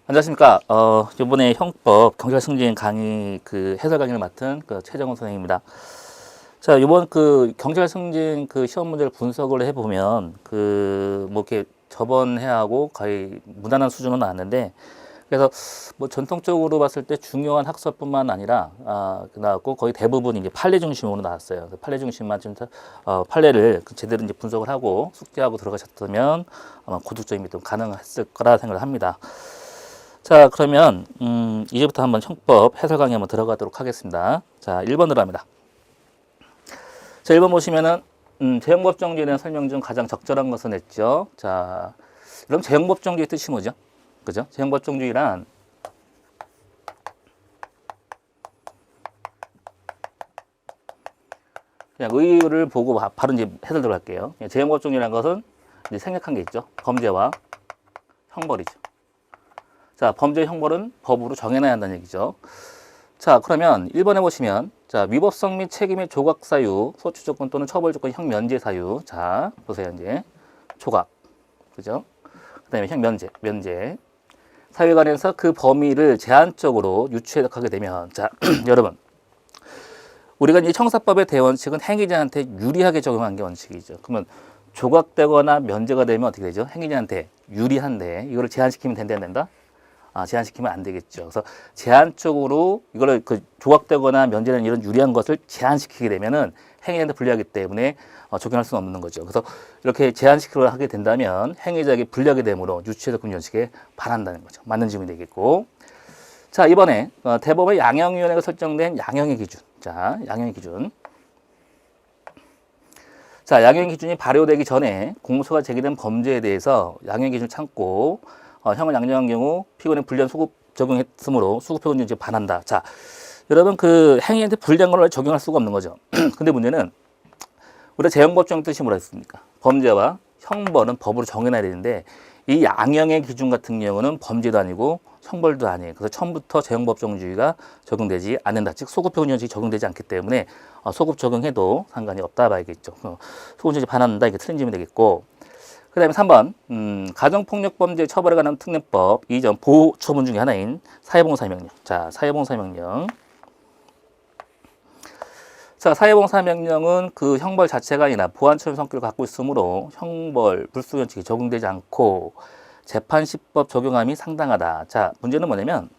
안녕하십니까. 이번에 형법 경찰승진 강의 해설 강의를 맡은 최정훈 선생님입니다. 자, 이번 경찰승진 시험 문제를 분석을 해보면 뭐 이렇게 저번 해하고 거의 무난한 수준으로 나왔는데, 그래서 뭐 전통적으로 봤을 때 중요한 학설뿐만 아니라 나왔고 거의 대부분 이제 판례 중심으로 나왔어요. 판례 중심만 좀 판례를 제대로 이제 분석을 하고 숙지하고 들어가셨다면 아마 고득점이 좀 가능했을 거라 생각을 합니다. 자, 그러면 이제부터 한번 형법 해설 강의 한번 들어가도록 하겠습니다. 자, 1번으로 합니다. 자, 1번 보시면은 재형법정지에 대한 설명 중 가장 적절한 것은 했죠. 자, 그럼 재형법정지의 뜻이 뭐죠? 그죠? 재형법정지란 그냥 의의를 보고 바로 이제 해설 들어갈게요. 재형법정지라는 것은 이제 생략한 게 있죠. 범죄와 형벌이죠. 자, 범죄 형벌은 법으로 정해놔야 한다는 얘기죠. 자, 그러면 1번에 보시면, 자, 위법성 및 책임의 조각 사유, 소추 조건 또는 처벌 조건 형 면제 사유. 자, 보세요, 이제. 조각. 그죠? 그 다음에 형 면제. 사유에 관해서 그 범위를 제한적으로 유추해석하게 되면, 자, 여러분. 우리가 이제 형사법의 대원칙은 행위자한테 유리하게 적용하는 게 원칙이죠. 그러면 조각되거나 면제가 되면 어떻게 되죠? 행위자한테 유리한데, 이거를 제한시키면 된다, 안 된다? 제한시키면 안 되겠죠. 그래서 제한적으로 이거를 조각되거나 면제되는 이런 유리한 것을 제한시키게 되면은 행위자한테 불리하기 때문에 적용할 수는 없는 거죠. 그래서 이렇게 제한시키려 하게 된다면 행위자에게 불리하게 되므로 유치해석 금지원칙에 반한다는 거죠. 맞는 질문이 되겠고. 자, 이번에 대법원 양형위원회가 설정된 양형의 기준. 자, 양형의 기준. 자, 양형의 기준이 발효되기 전에 공소가 제기된 범죄에 대해서 양형의 기준을 참고 형을 양정한 경우 피고인의 불리한 소급 적용했으므로 수급표현이 이제 반한다. 자, 여러분 행위한테 불리한 걸 적용할 수가 없는 거죠. 근데 문제는 우리가 재형법정 뜻이 뭐라 했습니까? 범죄와 형벌은 법으로 정해놔야 되는데 이 양형의 기준 같은 경우는 범죄도 아니고 형벌도 아니에요. 그래서 처음부터 재형법정주의가 적용되지 않는다. 즉 소급표현이 적용되지 않기 때문에 소급 적용해도 상관이 없다 봐야겠죠. 소급표현이 반한다. 이게 틀린 질문이 되겠고. 그 다음에 3번, 가정폭력범죄 처벌에 관한 특례법 2점 보호처분 중에 하나인 사회봉사명령. 자, 사회봉사명령. 자, 사회봉사명령은 그 형벌 자체가 아니라 보완처분 성격을 갖고 있으므로 형벌, 불수원칙이 적용되지 않고 재판시법 적용함이 상당하다. 자, 문제는 뭐냐면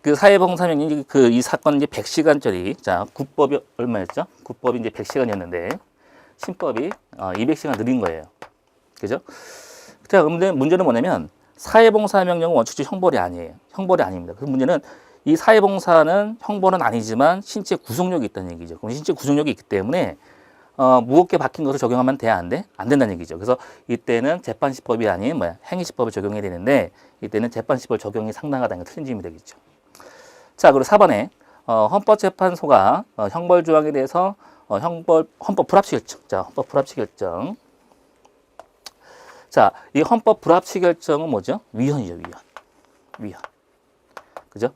그 사회봉사명령 이 사건은 이제 100시간짜리. 자, 구법이 얼마였죠? 구법이 이제 100시간이었는데 신법이 200시간 늘린 거예요. 그죠? 자, 근데 문제는 뭐냐면 사회봉사명령은 원칙적으로 형벌이 아니에요. 형벌이 아닙니다. 그 문제는 이 사회봉사는 형벌은 아니지만 신체 구속력이 있다는 얘기죠. 그럼 신체 구속력이 있기 때문에 무겁게 박힌 것을 적용하면 돼? 안 돼? 안 된다는 얘기죠. 그래서 이때는 재판시법이 아닌 행위시법을 적용해야 되는데 이때는 재판시법 적용이 상당하다는 게 틀린 질문이 되겠죠. 자, 그리고 4번에 헌법재판소가 형벌 조항에 대해서 헌법 불합치 결정. 자, 헌법 불합치 결정. 자, 이 헌법 불합치 결정은 뭐죠? 위헌이죠, 위헌. 그죠?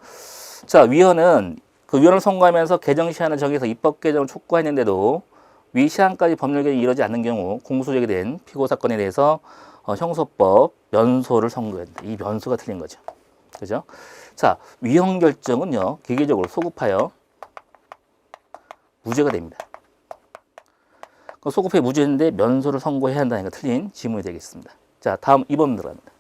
자, 위헌은 위헌을 선고하면서 개정 시한을 정해서 입법 개정을 촉구했는데도 위 시한까지 법률 개정이 이루어지지 않는 경우 공소 제기된 피고 사건에 대해서 형소법 면소를 선고한다. 이 면소가 틀린 거죠. 그죠? 자, 위헌 결정은요, 기계적으로 소급하여 무죄가 됩니다. 소급해 무죄인데 면소를 선고해야 한다는 게 틀린 지문이 되겠습니다. 자, 다음 2번 들어갑니다.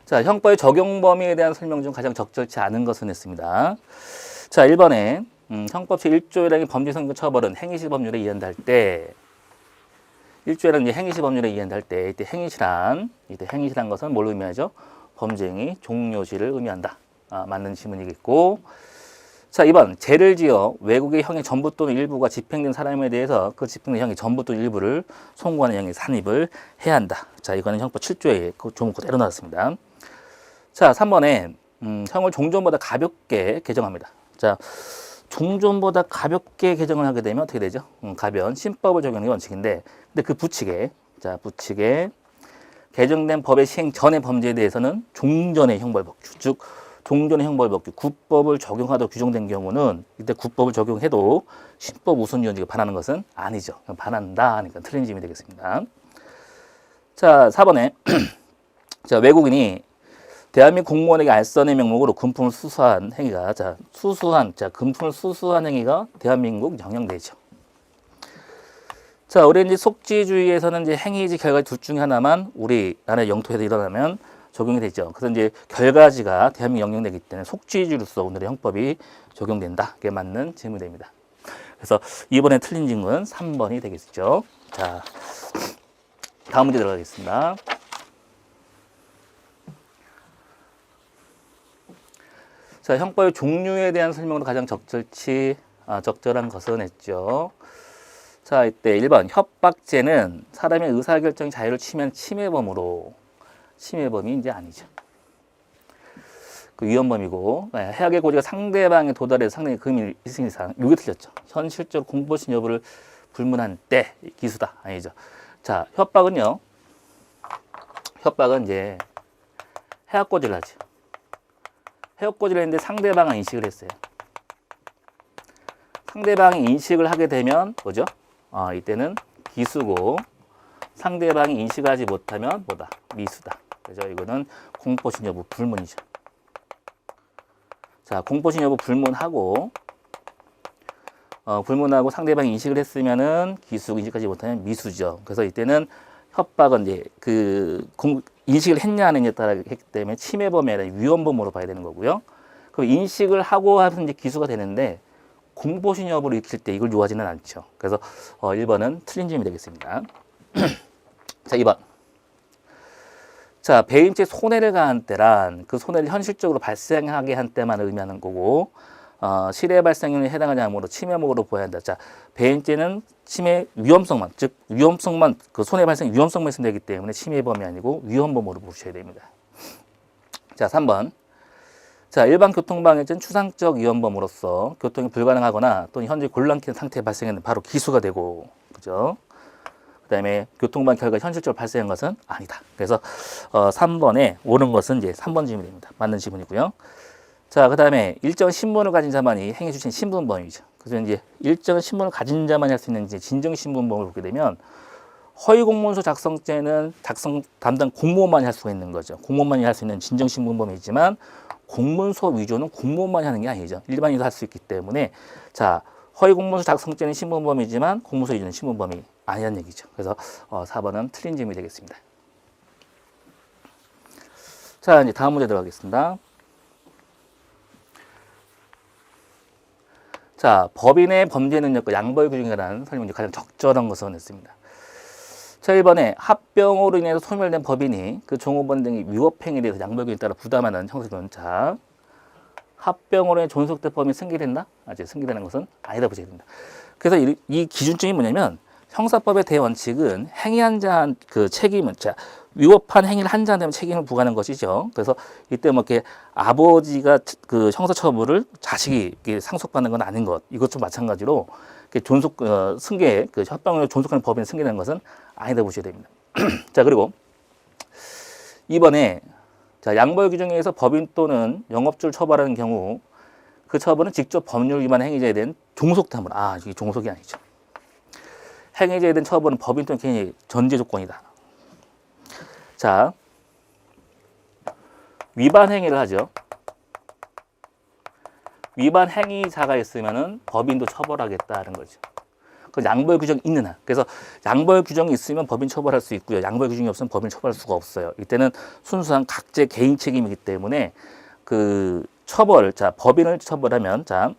자, 형법의 적용 범위에 대한 설명 중 가장 적절치 않은 것은 했습니다. 자, 1번에 형법 제1조 1항의 범죄성격 처벌은 행위시 법률에 의한할 때 1조 1항 행위시 법률에 의한할 때 이때 행위시란 것은 뭘 의미하죠? 범죄 행위 종료시를 의미한다. 맞는 지문이겠고. 자, 2번 죄를 지어 외국의 형의 전부 또는 일부가 집행된 사람에 대해서 그 집행된 형의 전부 또는 일부를 송구하는 형의 산입을 해야 한다. 자, 이거는 형법 7조에 그 조문 그대로 나왔습니다. 자, 3번에 형을 종전보다 가볍게 개정합니다. 자, 종전보다 가볍게 개정을 하게 되면 어떻게 되죠? 가변 신법을 적용하는 게 원칙인데 근데 그 부칙에 개정된 법의 시행 전의 범죄에 대해서는 종전의 형벌법규 즉 종전의 형벌법규 구법을 적용하도록 규정된 경우는 이때 구법을 적용해도 신법 우선유연지가 반하는 것은 아니죠. 반한다 하니까 틀린 질문이 되겠습니다. 자, 4번에 자, 외국인이 대한민국 공무원에게 알선의 명목으로 금품을 수수한 행위가 금품을 수수한 행위가 대한민국 영향되죠. 자, 우리 이제 속지주의에서는 이제 행위지 결과지 둘 중에 하나만 우리 나라의 영토에서 일어나면 적용이 되죠. 그래서 이제 결과지가 대한민국 영향되기 때문에 속지주의로서 오늘의 형법이 적용된다. 그게 맞는 질문입니다. 그래서 이번에 틀린 질문은 3번이 되겠죠. 자, 다음 문제 들어가겠습니다. 자, 형법의 종류에 대한 설명으로 가장 적절한 것은 했죠. 자, 이때 1번 협박죄는 사람의 의사결정 자유를 침해한 침해범이 이제 아니죠. 그 위헌범이고 해악의 고지가 상대방에 도달해서 상당히 금이 있은 이상 이게 틀렸죠. 현실적으로 공포심 여부를 불문한 때 기수다 아니죠. 자, 협박은 이제 해악 고지를 하죠. 해악 고지를 했는데 상대방은 인식을 했어요. 상대방이 인식을 하게 되면 뭐죠? 이때는 기수고 상대방이 인식하지 못하면 뭐다? 미수다. 그죠? 이거는 공포심 여부 불문이죠. 자, 공포심 여부 불문하고 상대방이 인식을 했으면은 기수고 인식하지 못하면 미수죠. 그래서 이때는 협박은 이제 인식을 했냐 안 했냐에 따라 했기 때문에 침해범이 아니라 위헌범으로 봐야 되는 거고요. 그럼 인식을 하고 하면 이제 기수가 되는데 공포심 여부를 익힐 때 이걸 요하지는 않죠. 그래서 1번은 틀린 질문이 되겠습니다. 자, 2번. 자, 배임죄 손해를 가한 때란 그 손해를 현실적으로 발생하게 한 때만 의미하는 거고 실해 발생률에 해당하지 않으므로 침해범으로 보아야 한다. 자, 배임죄는 침해 위험성만, 즉 위험성만 그 손해 발생 위험성만 있으면 되기 때문에 침해범이 아니고 위헌범으로 보셔야 됩니다. 자, 3번. 자, 일반 교통방해죄는 추상적 위헌범으로서 교통이 불가능하거나 또는 현재 곤란한 상태에 발생했는 바로 기수가 되고, 그죠? 그 다음에 교통방해 결과가 현실적으로 발생한 것은 아니다. 그래서 3번에 옳은 것은 이제 3번 질문입니다. 맞는 질문이고요. 자, 그 다음에 일정 신분을 가진 자만이 행위 주체인 신분범이죠. 그래서 이제 일정 신분을 가진 자만이 할 수 있는 이제 진정 신분범을 보게 되면 허위 공문서 작성죄는 작성 담당 공무원만이 할 수가 있는 거죠. 공무원만이 할 수 있는 진정 신분범이지만 공문서 위조는 공무원만이 하는 게 아니죠. 일반인도 할 수 있기 때문에 자, 허위 공문서 작성죄는 신분범이지만 공문서 위조는 신분범이 아니라는 얘기죠. 그래서 4번은 틀린 질문이 되겠습니다. 자, 이제 다음 문제 들어가겠습니다. 자, 법인의 범죄 능력과 양벌 규정이라는 설명이 가장 적절한 것을 냈습니다. 자, 1번에 합병으로 인해서 소멸된 법인이 그 종업원 등이 위법행위에 대해서 양벌 규정에 따라 부담하는 형사는 자, 합병으로 인해 존속된 법인이 승계된다? 아직 승계되는 것은 아니다 보셔야 됩니다. 그래서 이 기준점이 뭐냐면 형사법의 대원칙은 행위한 자 그 책임은 자 위법한 행위를 한 자한테 책임을 부과하는 것이죠. 그래서 이때 뭐 이렇게 아버지가 그 형사처벌을 자식이 이렇게 상속받는 건 아닌 것. 이것도 마찬가지로 존속 승계 그 협병으로 존속하는 법인이 승계되는 것은 아니다 보셔야 됩니다. 자, 그리고 이번에 자, 양벌 규정에 의해서 법인 또는 영업주를 처벌하는 경우 그 처벌은 직접 법률 위반 행위자에 대한 종속담을 이게 종속이 아니죠. 행위자에 대한 처벌은 법인 또는 개인의 전제 조건이다. 자, 위반 행위를 하죠. 위반 행위자가 있으면은 법인도 처벌하겠다는 거죠. 그 양벌 규정이 있는 한. 그래서 양벌 규정이 있으면 법인 처벌할 수 있고요. 양벌 규정이 없으면 법인 처벌할 수가 없어요. 이때는 순수한 각자 개인 책임이기 때문에 그 처벌, 자, 법인을 처벌하면, 자,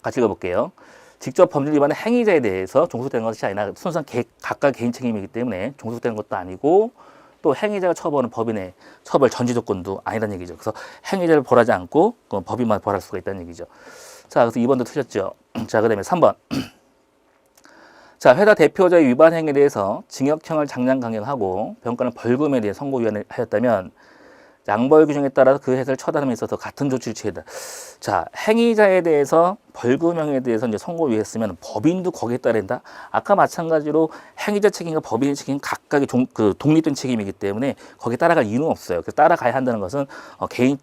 같이 읽어볼게요. 직접 법률 위반의 행위자에 대해서 종속되는 것이 아니라 순수한 각각 개인 책임이기 때문에 종속되는 것도 아니고 또 행위자가 처벌은 법인의 처벌 전제 조건도 아니라는 얘기죠. 그래서 행위자를 벌하지 않고 법인만 벌할 수가 있다는 얘기죠. 자, 그래서 2번도 틀렸죠. 자, 그 다음에 3번. 자, 회사 대표자의 위반 행위에 대해서 징역형을 장량 강행하고 병가는 벌금에 대해 선고위원을 하였다면 양벌 규정에 따라서 그 회사를 처단함에 있어서 같은 조치를 취한다. 자, 행위자에 대해서 벌금형에 대해서 이제 선고위했으면 법인도 거기에 따른다. 아까 마찬가지로 행위자 책임과 법인의 책임 각각의 독립된 책임이기 때문에 거기에 따라갈 이유는 없어요. 그래서 따라가야 한다는 것은 개인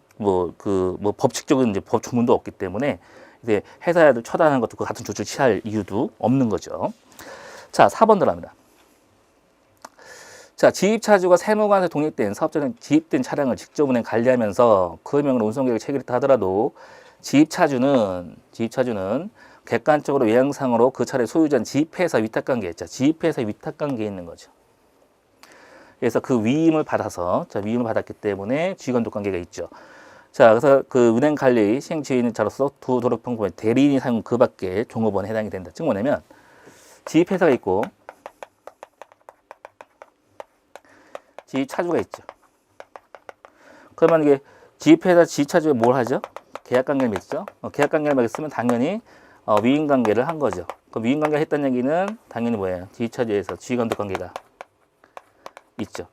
법칙적인 이제 법 조문도 없기 때문에 이제 회사를 처단하는 것도 그 같은 조치를 취할 이유도 없는 거죠. 자, 4번 들어갑니다. 자, 지입차주가 세무관에서 독립된 사업자는 지입된 차량을 직접 운행 관리하면서 그 명으로 운송계획을 체결했다 하더라도 지입차주는 객관적으로 외형상으로 그 차를 소유자는 지입회사 위탁관계에 있죠. 지입회사 위탁관계에 있는 거죠. 그래서 그 위임을 받아서, 자, 위임을 받았기 때문에 지휘감독 관계가 있죠. 자, 그래서 그 운행 관리 시행 지휘인자로서 두 도로평범에 대리인이 사용 그 밖에 종업원에 해당이 된다. 즉 뭐냐면 지입회사가 있고 지입차주가 있죠. 그러면 이게 지입회사 지입차주가 뭘 하죠? 계약관계를 맺죠. 계약관계를 맺으면 당연히 위임관계를 한 거죠. 그 위임관계를 했다는 얘기는 당연히 뭐예요? 지입차주에서 지휘감독 관계가 있죠.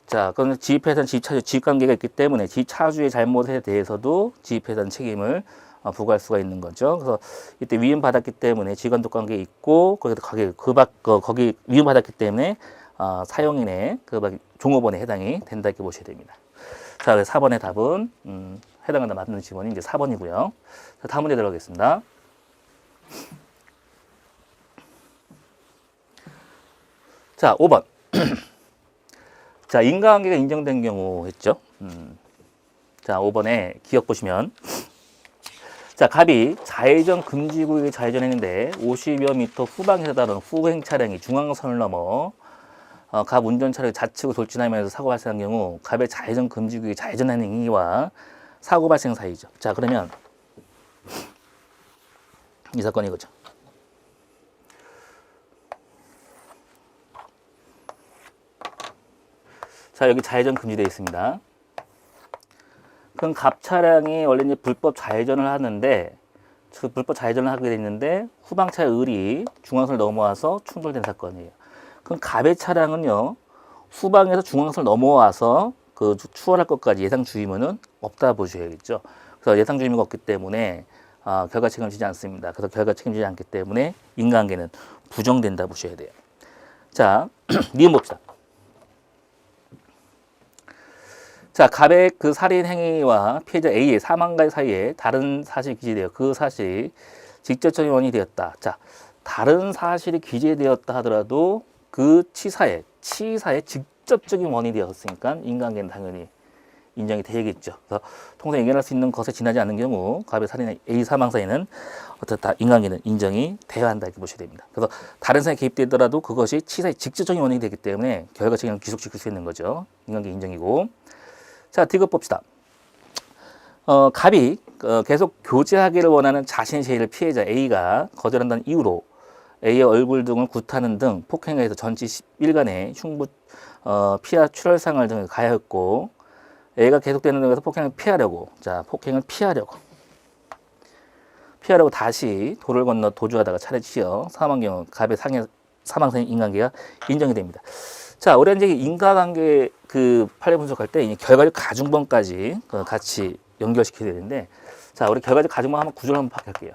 자, 그럼 지입회사는 지입차주 지입관계가 있기 때문에 지입차주의 잘못에 대해서도 지입회사는 책임을 부과할 수가 있는 거죠. 그래서 이때 위임 받았기 때문에 지휘감독 관계에 있고 거기 위임 받았기 때문에 사용인의 종업원에 해당이 된다 이렇게 보셔야 됩니다. 자, 그래서 4번의 답은 해당한다 맞는 지문이 이제 4번이고요. 자, 다음 문제 들어가겠습니다. 자, 5번. 자, 인과관계가 인정된 경우 했죠. 자, 5번에 기억 보시면 자, 갑이 좌회전 금지구역에 좌회전했는데 50여 미터 후방에서 다른 후행 차량이 중앙선을 넘어 갑 운전차를 좌측으로 돌진하면서 사고 발생한 경우 갑의 좌회전 금지구역에 좌회전하는 행위와 사고 발생 사이죠. 자, 그러면 이 사건이 이거죠. 자, 여기 좌회전 금지되어 있습니다. 그럼 갑 차량이 원래 이제 불법 좌회전을 하는데 그 불법 좌회전을 하게 됐는데 후방차의 을이 중앙선을 넘어와서 충돌된 사건이에요. 그럼 갑의 차량은요 후방에서 중앙선을 넘어와서 그 추월할 것까지 예상 주의문은 없다 보셔야겠죠. 그래서 예상 주의문이 없기 때문에 결과 책임을 지지 않습니다. 그래서 결과 책임지지 않기 때문에 인과관계는 부정된다 보셔야 돼요. 자, 니은 봅시다. 자, 갑의 그 살인 행위와 피해자 A의 사망과 사이에 다른 사실이 기재되어 그 사실이 직접적인 원인이 되었다. 자, 다른 사실이 기재되었다 하더라도 그 치사의 직접적인 원인이 되었으니까 인과관계는 당연히 인정이 되겠죠. 그래서 통상 인정할 수 있는 것에 지나지 않는 경우 갑의 살인 A 사망 사이는 어떻다 인과관계는 인정이 되어야 한다 이렇게 보셔야 됩니다. 그래서 다른 사람이 개입되더라도 그것이 치사의 직접적인 원인이 되기 때문에 결과 책임을 귀속시킬 수 있는 거죠. 인과관계 인정이고. 자, 디귿 봅시다. 갑이 계속 교제하기를 원하는 자신의 제의를 피해자 A가 거절한다는 이유로 A의 얼굴 등을 구타하는 등 폭행을 해서 전치 10일간의 흉부, 피하 출혈상을 등을 가하였고 A가 계속되는 등에서 폭행을 피하려고 다시 도를 건너 도주하다가 차례 치여 사망한 경우 갑의 사망사인 인과관계가 인정이 됩니다. 자, 우리가 이제 인과관계 그 판례 분석할 때 이 결과적 가중범까지 같이 연결시켜야 되는데, 자, 우리 결과적 가중범 한번 구조를 한번 파악할게요.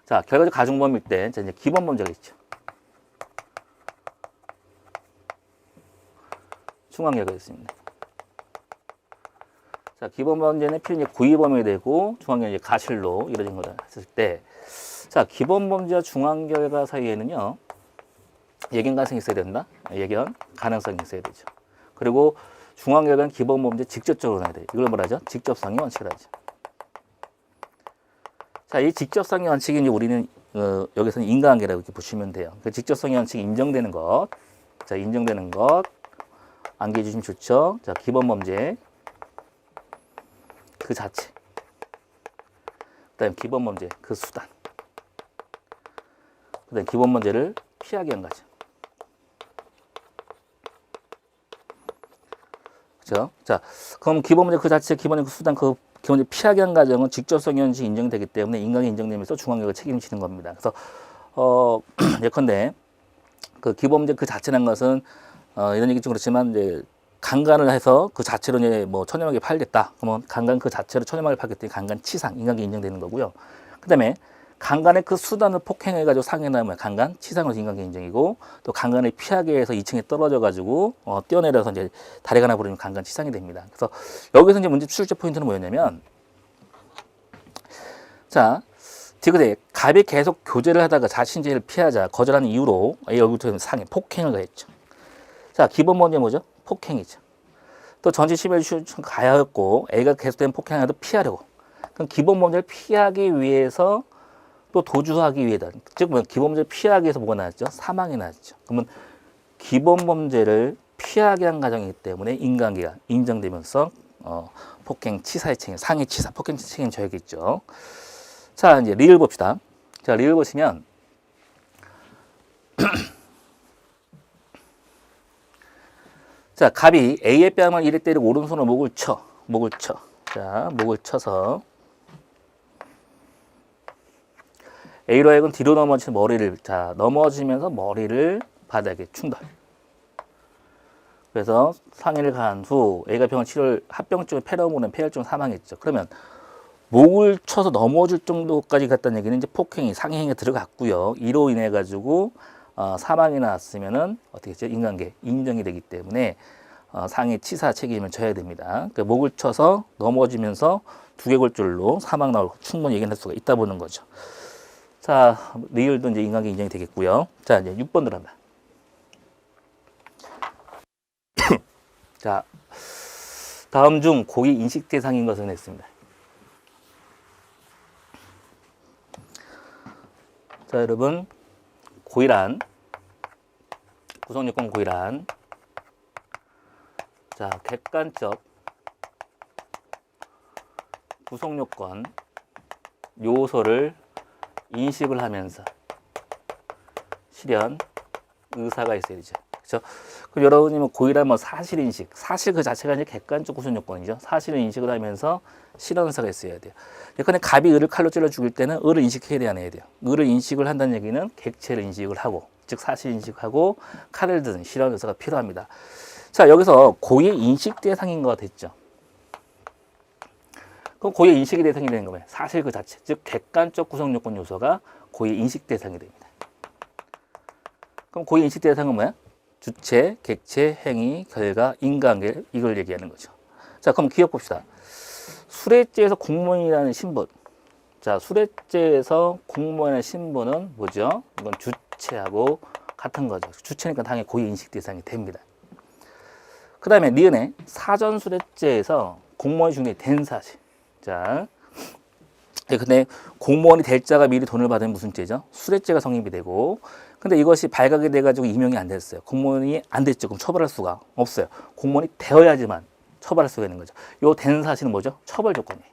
자, 결과적 가중범일 때 이제 기본 범죄가 있죠. 중앙결과가 있습니다. 자, 기본 범죄는 필히 고의 범죄가 되고 중앙결과 가실로 이루어진 거다 했을 때, 자, 기본 범죄와 중앙결과 사이에는요 예견 가능성이 있어야 된다. 예견 가능성이 있어야 되죠. 그리고 중앙결과는 기본 범죄 직접적으로 나야 돼요. 이걸 뭐라 하죠? 직접성의 원칙이라 하죠. 자, 이 직접성의 원칙이 이제 우리는 여기서는 인과관계라고 이렇게 보시면 돼요. 그 직접성의 원칙이 인정되는 것, 자, 인정되는 것 암기해 주시면 좋죠. 자, 기본 범죄 그 자체, 그다음 기본 범죄 그 수단, 그다음 기본 범죄를 피하기 위한 거죠. 그렇죠? 자, 그럼 기본 범죄 그 자체, 기본 그 수단, 그 기본 범죄 피하기 위한 과정은 직접성의 원칙이 인정되기 때문에 인과관계 인정되면서 중앙결과 책임지는 겁니다. 그래서 예컨대 그 기본 범죄 그 자체라는 것은 이런 얘기 좀 그렇지만 이제 강간을 해서 그 자체로 이제 뭐 천연하게 팔겠다. 그러면 강간 그 자체로 천연하게 팔겠더니 강간 치상, 인간계 인정되는 거고요. 그다음에 강간의 그 수단을 폭행해가지고 상해나면 강간, 치상으로서 인간계 인정이고, 또 강간을 피하기 위해서 2층에 떨어져가지고 뛰어내려서 이제 다리가 나버리면 강간, 치상이 됩니다. 그래서 여기서 이제 문제 출제 포인트는 뭐였냐면, 자, 디귿에 갑이 계속 교제를 하다가 자신제를 피하자 거절하는 이유로 A 얼굴부터 상해, 폭행을 가했죠. 자, 기본 문제 뭐죠? 폭행이죠. 또 전체 심혈 가하였고 A가 계속된 폭행을 피하려고. 그럼 기본 범죄를 피하기 위해서 또 도주하기 위해다. 즉 기본 범죄를 피하기 위해서 뭐가 나왔죠? 사망이 나왔죠. 그러면 기본 범죄를 피하기 위한 과정이기 때문에 인간계가 인정되면서 폭행 치사의 책임, 상해 치사, 폭행 책임 져야겠죠. 자, 이제 리을 봅시다. 자, 리을 보시면 자, 갑이 A의 뺨을 이래 때리고 오른손으로 목을 쳐. 자, 목을 쳐서 A로 하여금 뒤로 넘어지는 머리를, 자, 넘어지면서 머리를 바닥에 충돌. 그래서 상해를 가한 후 A가 병원 치료를 합병증을 폐렴으로 폐혈증 사망했죠. 그러면 목을 쳐서 넘어질 정도까지 갔다는 얘기는 이제 폭행이 상해행위에 들어갔고요. 이로 인해 가지고 사망이 났으면은 어떻게 했죠? 인간계 인정이 되기 때문에 상해 치사 책임을 져야 됩니다. 그러니까 목을 쳐서 넘어지면서 두개골절로 사망 나올 충분히 얘기할 수가 있다 보는 거죠. 자, 리을도 이제 인간계 인정이 되겠고요. 자, 이제 6번 들어갑니다. 자, 다음 중 고의 인식 대상인 것은 했습니다. 자, 여러분, 고의란, 구성요건 고의란, 자, 객관적 구성요건 요소를 인식을 하면서 실현 의사가 있어야 되죠. 그렇죠? 그럼 여러분이 고의란 뭐 사실인식, 사실 그 자체가 이제 객관적 구성요건이죠. 사실을 인식을 하면서 실현 의사가 있어야 돼요. 예컨대 갑이 을을 칼로 찔러 죽일 때는 을을 인식해야 돼야 안 해야 돼요. 을을 인식을 한다는 얘기는 객체를 인식을 하고, 즉 사실 인식하고 칼을 드는 실현 의사가 필요합니다. 자, 여기서 고의 인식 대상인 것 됐죠. 그럼 고의 인식의 대상이 되는 거면 사실 그 자체, 즉 객관적 구성 요건 요소가 고의 인식 대상이 됩니다. 그럼 고의 인식 대상은 뭐야? 주체, 객체, 행위, 결과, 인간계 이걸 얘기하는 거죠. 자, 그럼 기억 봅시다. 수뢰죄에서 공무원이라는 신분. 자, 수뢰죄에서 공무원의 신분은 뭐죠? 이건 주체하고 같은 거죠. 주체니까 당연히 고의 인식 대상이 됩니다. 그 다음에 니은의 사전 수뢰죄에서 공무원이 중개된 사실. 자, 근데 공무원이 될 자가 미리 돈을 받으면 무슨 죄죠? 수뢰죄가 성립이 되고, 근데 이것이 발각이 돼가지고 임용이 안 됐어요. 공무원이 안 됐죠. 그럼 처벌할 수가 없어요. 공무원이 되어야지만 처벌할 수가 있는 거죠. 요 된 사실은 뭐죠? 처벌 조건이에요.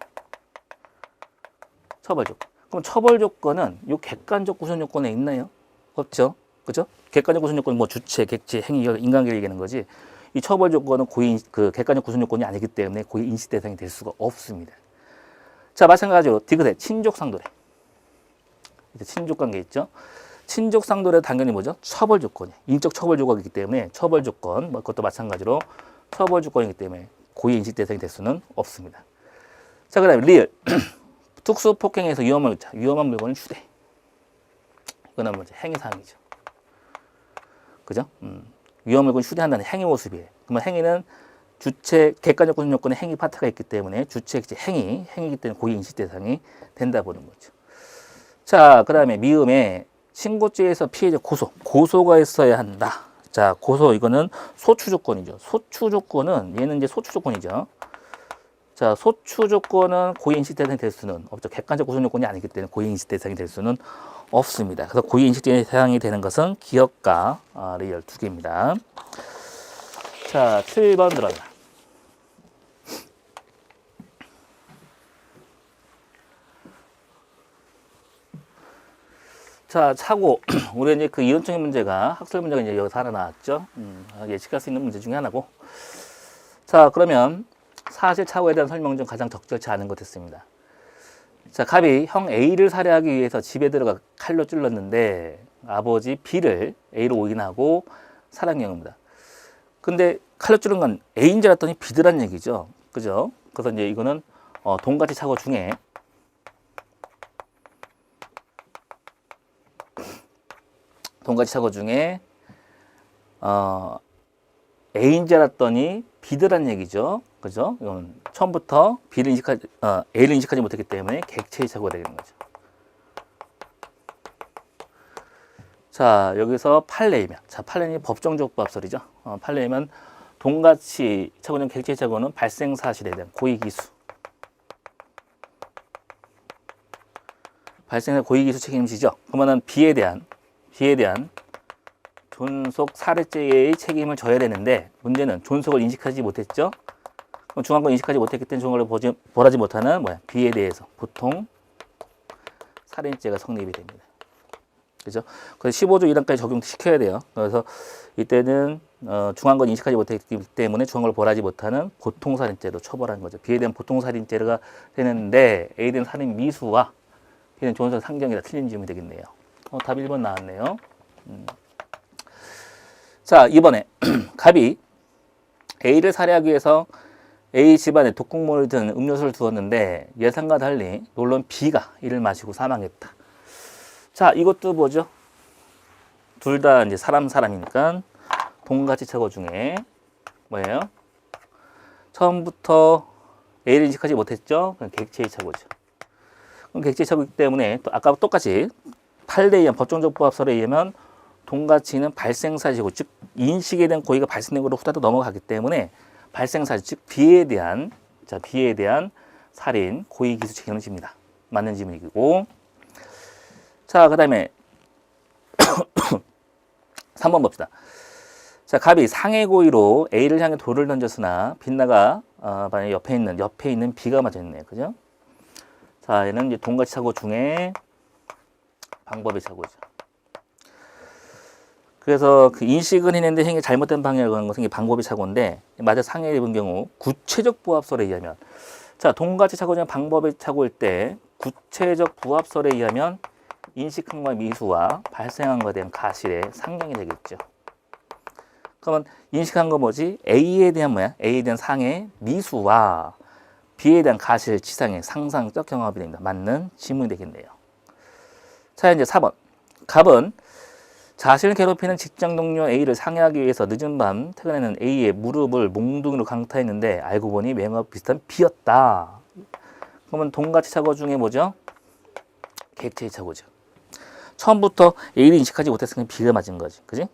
처벌 조건. 그럼 처벌 조건은 요 객관적 구성 요건에 있나요? 없죠. 그죠? 객관적 구성 요건은 뭐 주체, 객체, 행위, 인간계를 얘기하는 거지. 이 처벌 조건은 그 객관적 구성 요건이 아니기 때문에 고의 인식 대상이 될 수가 없습니다. 자, 마찬가지로 디귿의 친족상도례. 이제 친족 관계 있죠. 친족 상도례 당연히 뭐죠? 처벌 조건이에요. 인적 처벌 조건이기 때문에 처벌 조건, 뭐 그것도 마찬가지로 처벌 조건이기 때문에 고의 인식 대상이 될 수는 없습니다. 자, 그다음에 리을 특수 폭행에서 위험한 물건을 휴대. 이거는 뭐죠? 행위 사항이죠. 그죠? 위험한 물건을 휴대한다는 행위 모습이에요. 그러면 행위는 주체 객관적 구성 요건에 행위 파트가 있기 때문에 주체 행위이기 때문에 고의 인식 대상이 된다 보는 거죠. 자, 그다음에 미음에 신고죄에서 피해자 고소가 있어야 한다. 자, 고소 이거는 소추 조건이죠. 소추 조건은 얘는 이제 소추 조건이죠. 자, 소추 조건은 고의 인식 대상이 될 수는 없죠. 객관적 구성 요건이 아니기 때문에 고의 인식 대상이 될 수는 없습니다. 그래서 고의 인식 대상이 되는 것은 기억과 리얼 두 개입니다. 자, 7번 들어가. 자, 차고 우리 이제 그 이론적인 문제가 학술 문제가 이제 여기서 하나 나왔죠. 예측할 수 있는 문제 중에 하나고. 자, 그러면 사실 차고에 대한 설명 중 가장 적절치 않은 것 됐습니다. 자, 갑이 형 A를 살해하기 위해서 집에 들어가 칼로 찔렀는데 아버지 B를 A로 오인하고 살한 경우입니다. 근데 칼로 찌른 건 A인 줄 알았더니 B더란 얘기죠. 그죠? 그래서 이제 이거는 돈가치 차고 중에 동가치 착오 중에 A인 줄 알았더니 B더란 얘기죠. 그죠? 이건 처음부터 A를 인식하지 못했기 때문에 객체의 착오가 되는 거죠. 자, 여기서 판례이면, 자, 판례는 법정적 부합설이죠. 판례이면 동가치 착오는 객체의 착오는 발생 사실에 대한 고의기수. 발생의 고의기수 책임지죠. 그러면은 B에 대한 존속 살해죄의 책임을 져야 되는데, 문제는 존속을 인식하지 못했죠. 그럼 중한 건 인식하지 못했기 때문에 존속을 벌하지 못하는 B에 대해서 보통 살인죄가 성립이 됩니다. 그죠? 그래서 15조 1항까지 적용시켜야 돼요. 그래서 이때는 중한 건 인식하지 못했기 때문에 중한 걸 벌하지 못하는 보통살인죄로 처벌하는 거죠. B에 대한 보통살인죄가 되는데 A에 대한 살인 미수와 B는 존속 상정이다. 틀린 질문이 되겠네요. 답 1번 나왔네요. 자, 이번에 갑이 A를 살해하기 위해서 A 집안에 독극물을 든 음료수를 두었는데 예상과 달리 놀러 온 B가 이를 마시고 사망했다. 자, 이것도 뭐죠? 둘 다 이제 사람이니까 동가치 착오 중에 뭐예요? 처음부터 A를 인식하지 못했죠? 그럼 객체의 착오죠. 그럼 객체의 착오이기 때문에 또 아까 똑같이 판례에 의한 법정적 부합설에 의하면 동가치는 발생사실이고, 즉 인식에 대한 고의가 발생된 걸로 후다닥 넘어가기 때문에 발생사실, 즉 B에 대한 살인 고의기수 책임을 집니다. 맞는 질문이고, 자, 그 다음에 3번 봅시다. 자, 갑이 상해 고의로 A를 향해 돌을 던졌으나 빗나가 만약 옆에 있는 B가 맞았네요. 그죠? 자, 얘는 이제 동가치 착오 중에 방법의 착오죠. 그래서 그 인식은 했는데 행위 잘못된 방향을 가는 것은 방법의 착오인데, 맞아 상해에 입은 경우 구체적 부합설에 의하면, 자, 동가치 착오 중에 방법의 착오일 때 구체적 부합설에 의하면 인식한 것의 미수와 발생한 것에 대한 가실의 상량이 되겠죠. 그러면 인식한 거 뭐지? A에 대한 상해 미수와 B에 대한 가실 치상의 상상적 경합이 됩니다. 맞는 질문이 되겠네요. 자, 이제 4번. 갑은 자신을 괴롭히는 직장 동료 A를 상해하기 위해서 늦은 밤 퇴근에는 A의 무릎을 몽둥이로 강타했는데 알고 보니 외모와 비슷한 B였다. 그러면 동가치 착오 중에 뭐죠? 객체의 착오죠. 처음부터 A를 인식하지 못했으니까 B가 맞은 거지. 그지?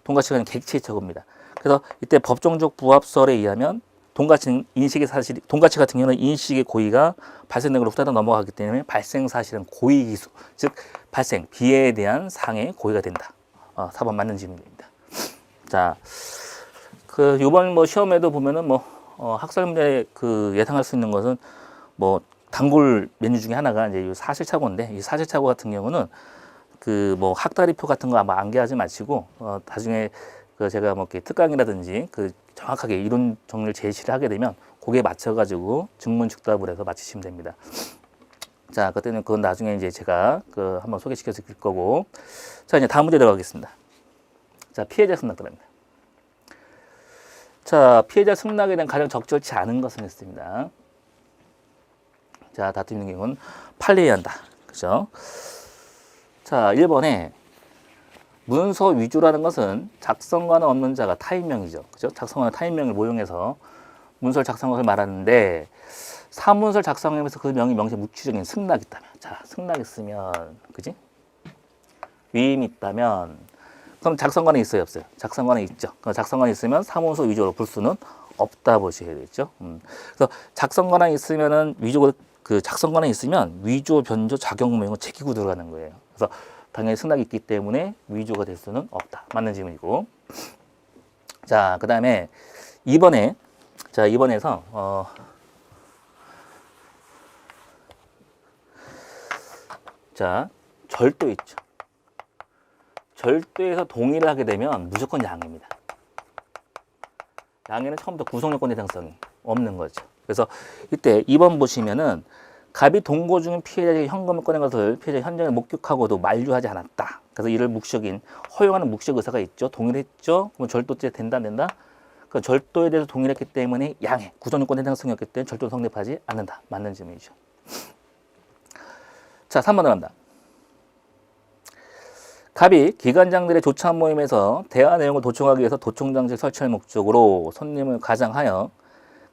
동가치 착오는 객체의 착오입니다. 그래서 이때 법정적 부합설에 의하면 동가치 같은 경우는 인식의 고의가 발생된 걸로 후다닥 넘어가기 때문에 발생 사실은 고의기수, 즉 발생 B에 대한 상해 고의가 된다. 4번 맞는 질문입니다. 자, 요번 시험에도 보면은 학설 문제 예상할 수 있는 것은 단골 메뉴 중에 하나가 이제 사실착오인데, 이 사실착오 같은 경우는 학다리표 같은 거 아마 암기하지 마시고, 나중에 제가 이렇게 특강이라든지 정확하게 이론 정리를 제시를 하게 되면 거기에 맞춰가지고 증문즉답을 해서 맞히시면 됩니다. 자, 그때는 그건 나중에 이제 제가 한번 소개시켜 드릴 거고. 자, 이제 다음 문제 들어가겠습니다. 자, 피해자 승낙 들어갑니다. 자, 피해자 승낙에 대한 가장 적절치 않은 것은 있습니다. 자, 다툼 있는 경우는 판례해야 한다. 그죠? 자, 1번에 문서 위조라는 것은 작성과는 없는 자가 타인명이죠. 그죠? 작성하는 타인명을 모용해서 문서를 작성한 것을 말하는데, 사문서를 작성하면서 그 명이 명시 무추적인 승낙이 있다면, 자, 승낙이 있으면, 그지? 위임이 있다면, 그럼 작성관은 있어요, 없어요? 작성관은 있죠. 작성관이 있으면 사문서 위조로 볼 수는 없다 보셔야 되겠죠. 그래서 작성관이 있으면은 작성관이 있으면 위조, 변조, 작용명은 제끼고 들어가는 거예요. 그래서 당연히 승낙이 있기 때문에 위조가 될 수는 없다. 맞는 질문이고. 자, 그 다음에 2번에서 자, 절도 있죠. 절도에서 동의를 하게 되면 무조건 양해입니다. 양해는 처음부터 구성요건 해당성이 없는 거죠. 그래서 이때 2번 보시면은 갑이 동거 중인 피해자에게 현금을 꺼낸 것을 피해자 현장에 목격하고도 만류하지 않았다. 그래서 이를 허용하는 묵시적 의사가 있죠. 동의를 했죠. 그럼 절도죄 된다, 안 된다? 그 절도에 대해서 동의를 했기 때문에 양해, 구성요건 해당성이 없기 때문에 절도 성립하지 않는다. 맞는 질문이죠. 자, 3번 들어갑니다. 갑이 기관장들의 조참 모임에서 대화 내용을 도청하기 위해서 도청장치를 설치할 목적으로 손님을 가장하여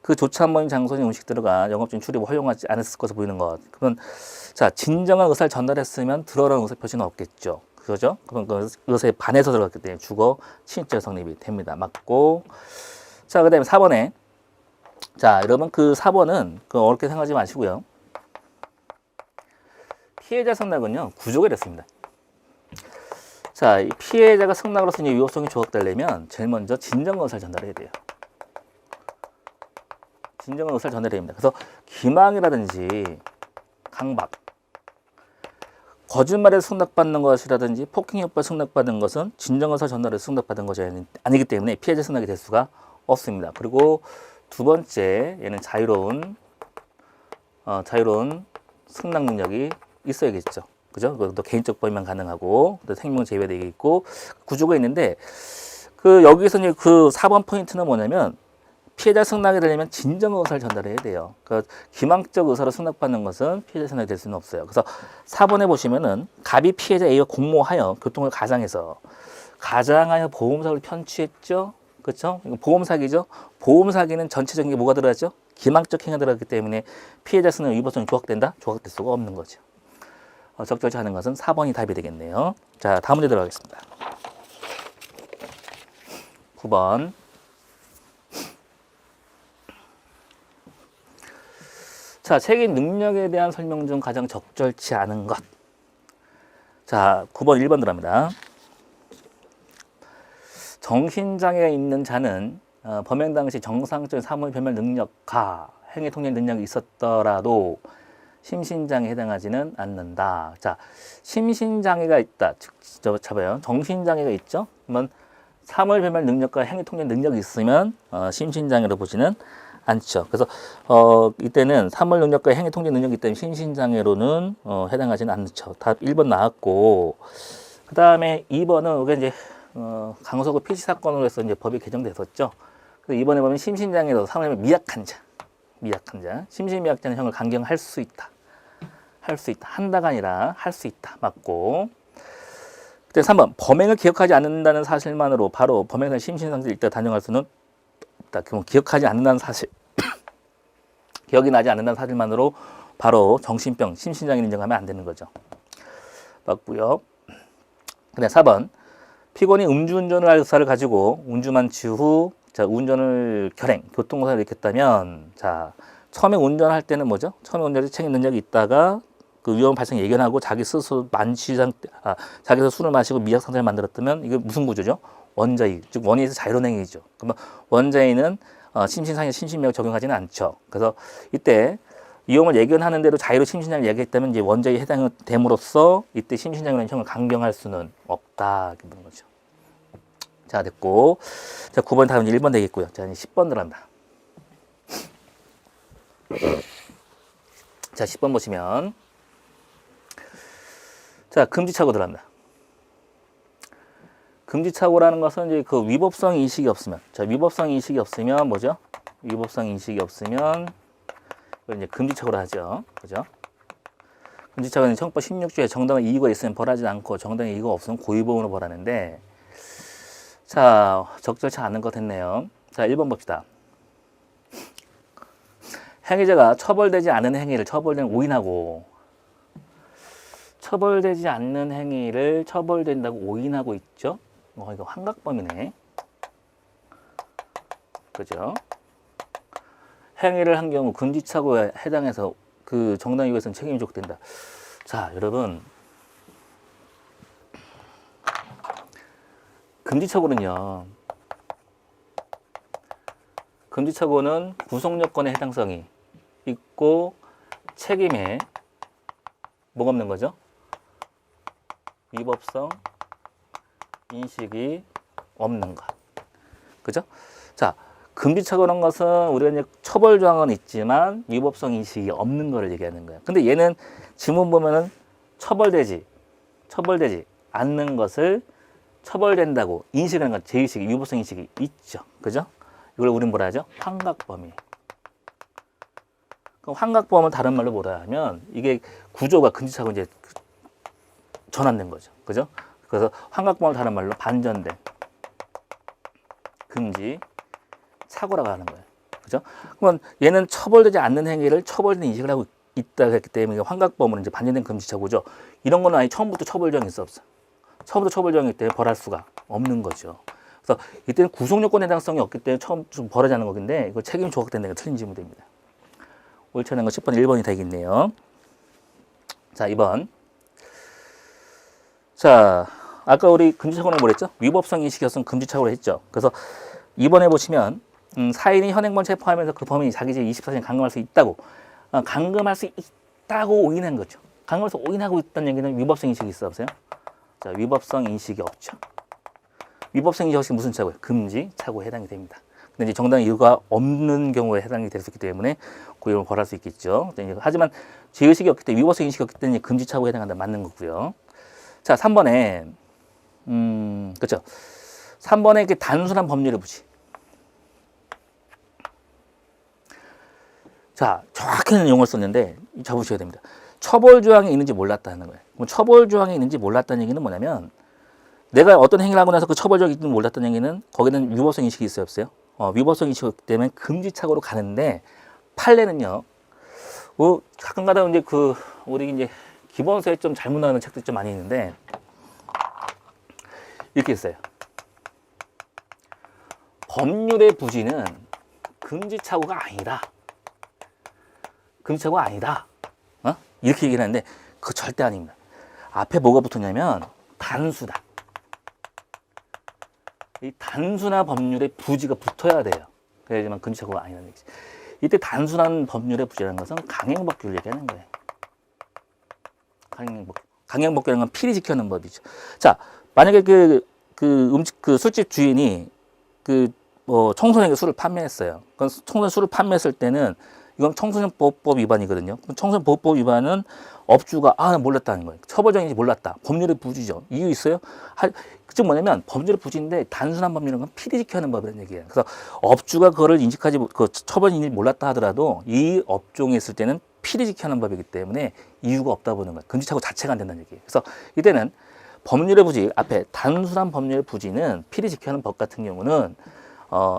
그 조참 모임 장소에 음식 들어가 영업중 출입을 허용하지 않았을 것으로 보이는 것. 그러면 자, 진정한 의사를 전달했으면 들어라는 의사 표시는 없겠죠. 그죠? 그럼 그 의사에 반해서 들어갔기 때문에 주거 침입죄 성립이 됩니다. 맞고. 자, 그 다음에 4번에 자, 여러분 그 4번은 그 어렵게 생각하지 마시고요. 피해자 승낙은요, 구조가 이렇습니다. 자, 이 피해자가 승낙으로서 이제 위법성이 조각되려면 제일 먼저 진정한 의사를 전달해야 돼요. 진정한 의사를 전달해야 됩니다. 그래서 기망이라든지 강박, 거짓말에서 승낙받는 것이라든지 폭행 협박에 승낙받은 것은 진정한 의사 전달에서 승낙받은 것이 아니기 때문에 피해자 승낙이 될 수가 없습니다. 그리고 두 번째, 얘는 자유로운 승낙 능력이 있어야겠죠. 그죠? 그것도 개인적 범위만 가능하고, 또 생명 제외되어 있고, 구조가 있는데, 여기서 이제 그 4번 포인트는 뭐냐면, 피해자 승낙이 되려면 진정한 의사를 전달해야 돼요. 그러니까 기망적 의사로 승낙받는 것은 피해자 승낙이 될 수는 없어요. 그래서 4번에 보시면은, 갑이 피해자 A와 공모하여 교통을 가장해서 보험사고를 편취했죠? 그렇죠? 이거 보험 사기죠. 보험 사기는 전체적인 게 뭐가 들어가죠? 기망적 행위가 들어갔기 때문에 피해자 승낙 위법성이 조각된다? 조각될 수가 없는 거죠. 적절치 않은 것은 4번이 답이 되겠네요. 자, 다음 문제 들어가겠습니다. 9번. 자, 책임 능력에 대한 설명 중 가장 적절치 않은 것. 자, 9번 1번 들어갑니다. 정신장애가 있는 자는 범행 당시 정상적인 사물 변멸 능력과 행위 통제 능력이 있었더라도 심신장애에 해당하지는 않는다. 자, 심신장애가 있다. 잡아요. 정신장애가 있죠? 그러면 사물 변멸 능력과 행위 통제 능력이 있으면 심신장애로 보지는 않죠. 그래서 이때는 사물 능력과 행위 통제 능력이 있기 때문에 심신장애로는 해당하지는 않죠. 답 1번 나왔고, 그 다음에 2번은 이게 이제 강서구 피시 사건으로 해서 이제 법이 개정됐었죠. 그래서 이번에 보면 심신장애로 사물 미약한 자, 심신미약자는 형을 강경할 수 있다. 한다가 아니라 할 수 있다. 맞고. 그때 3번 범행을 기억하지 않는다는 사실만으로 바로 범행상 심신상실이 있다 단정할 수는 없다. 그럼 기억하지 않는다는 사실, 기억이 나지 않는다는 사실만으로 바로 정신병, 심신장애 인정하면 안 되는 거죠. 맞고요. 그다음 4번 피고인이 음주운전을 할 의사를 가지고 운주만취 후 운전을 교통사고를 일으켰다면, 자, 처음에 운전할 때는 뭐죠? 처음에 운전할 때 책임 능력이 있다가 그 위험 발생 예견하고 자기 스스로 자기서 술을 마시고 미약 상태를 만들었다면 이게 무슨 구조죠? 원자의, 즉 원인에서 자유로운 행위죠. 그러면 원자의는 심신상해 심신미약 적용하지는 않죠. 그래서 이때 위험을 예견하는 대로 자유로 심신장애를 얘기했다면 이제 원자에 해당됨으로써 이때 심신장애라는 형을 강경할 수는 없다. 이렇게 보는 거죠. 자, 됐고. 자, 9번 다음 1번 되겠고요. 자, 10번 들어갑니다. 자, 10번 보시면. 자, 금지착오 들어갑니다. 금지착오라는 것은 이제 그 위법성 인식이 없으면. 자, 위법성 인식이 없으면 뭐죠? 위법성 인식이 없으면 이걸 이제 금지착오로 하죠. 그죠? 금지착오는 형법 16조에 정당한 이유가 있으면 벌하지 않고 정당한 이유가 없으면 고의범으로 벌하는데, 자, 적절치 않은 것 했네요. 자, 1번 봅시다. 행위자가 처벌되지 않은 행위를 처벌된 오인하고, 처벌되지 않는 행위를 처벌된다고 오인하고 있죠? 이거 환각범이네. 그죠? 행위를 한 경우 금지착오에 해당해서 그 정당 이유가 있으면 책임이 족된다. 자, 여러분. 금지착오는 구속요건의 해당성이 있고 책임에 뭐가 없는 거죠? 위법성 인식이 없는 것. 그죠? 자, 금지착오라는 것은 우리가 이제 처벌 조항은 있지만 위법성 인식이 없는 거를 얘기하는 거예요. 근데 얘는 지문 보면은 처벌되지 않는 것을 처벌된다고 인식하는 것, 제의식이, 위법성 인식이 있죠. 그죠? 이걸 우리는 뭐라 하죠? 환각범위. 그럼 환각범을 다른 말로 뭐라 하면 이게 구조가 금지착오로 이제 전환된 거죠. 그죠? 그래서 환각범을 다른 말로 반전된 금지 착오라고 하는 거예요. 그죠? 그러면 얘는 처벌되지 않는 행위를 처벌된 인식을 하고 있다 했기 때문에 환각범은 이제 반전된 금지 착오죠. 이런 거는 아예 처음부터 처벌정이 있어 없어. 처음부터 처벌정이기 때문에 벌할 수가 없는 거죠. 그래서 이때는 구속요건 해당성이 없기 때문에 처음 좀 벌하지 않는 거긴데 이거 책임이 조각된다는 게 틀린 질문입니다. 옳지 않은 거 10번 1번이 되겠네요. 자, 2번. 자, 아까 우리 금지착오는 뭐랬죠? 위법성 인식이었으면 금지착오를 했죠. 그래서 2번에 보시면 사인이 현행범 체포하면서 그 범인이 자기 집 24시간 감금할 수 있다고 감금할 수 있다고 오인한 거죠. 감금해서 오인하고 있다는 얘기는 위법성 인식이 있어 없어요? 자, 위법성 인식이 없죠. 위법성 인식이 무슨 착오예요? 금지 착오에 해당이 됩니다. 근데 이제 정당 이유가 없는 경우에 해당이 될 수 있기 때문에 고용을 벌할 수 있겠죠. 하지만 죄의식이 없기 때문에 위법성 인식이 없기 때문에 금지 착오에 해당한다 맞는 거고요. 자, 3번에 그렇죠. 3번에 그 단순한 법률의 부지. 자, 정확히는 용어를 썼는데 잡으셔야 됩니다. 처벌 조항이 있는지 몰랐다는 거예요. 그럼 처벌 조항이 있는지 몰랐다는 얘기는 뭐냐면 내가 어떤 행위를 하고 나서 그 처벌 조항이 있는지 몰랐다는 얘기는 거기는 위법성 인식이 있어요, 없어요? 위법성 인식이 있기 때문에 금지착오로 가는데 판례는요. 가끔가다 이제 우리 이제 기본서에 좀 잘못 나오는 책들이 좀 많이 있는데 이렇게 있어요. 법률의 부지는 금지착오가 아니다. 금지착오가 아니다. 이렇게 얘기를 하는데 그거 절대 아닙니다. 앞에 뭐가 붙었냐면 단수다. 이 단순한 법률의 부지가 붙어야 돼요. 그래야지만 금지착오가 아니라는 얘기지. 이때 단순한 법률의 부지라는 것은 강행법규를 얘기하는 거예요. 강행법규라는 건 필히 지켜는 법이죠. 자, 만약에 그 술집 주인이 청소년에게 술을 판매했어요. 그럼 청소년 술을 판매했을 때는 이건 청소년보호법 위반이거든요. 청소년보호법 위반은 업주가 몰랐다는 거예요. 처벌정인지 몰랐다. 법률의 부지죠. 이유 있어요? 즉 뭐냐면 법률의 부지인데 단순한 법률은 건 필히 지켜야 하는 법이라는 얘기예요. 그래서 업주가 그거를 인식하지 처벌인지 몰랐다 하더라도 이 업종에 있을 때는 필히 지켜야 하는 법이기 때문에 이유가 없다 보는 거예요. 금지착오 자체가 안 된다는 얘기예요. 그래서 이때는 법률의 부지 앞에 단순한 법률의 부지는 필히 지켜야 하는 법 같은 경우는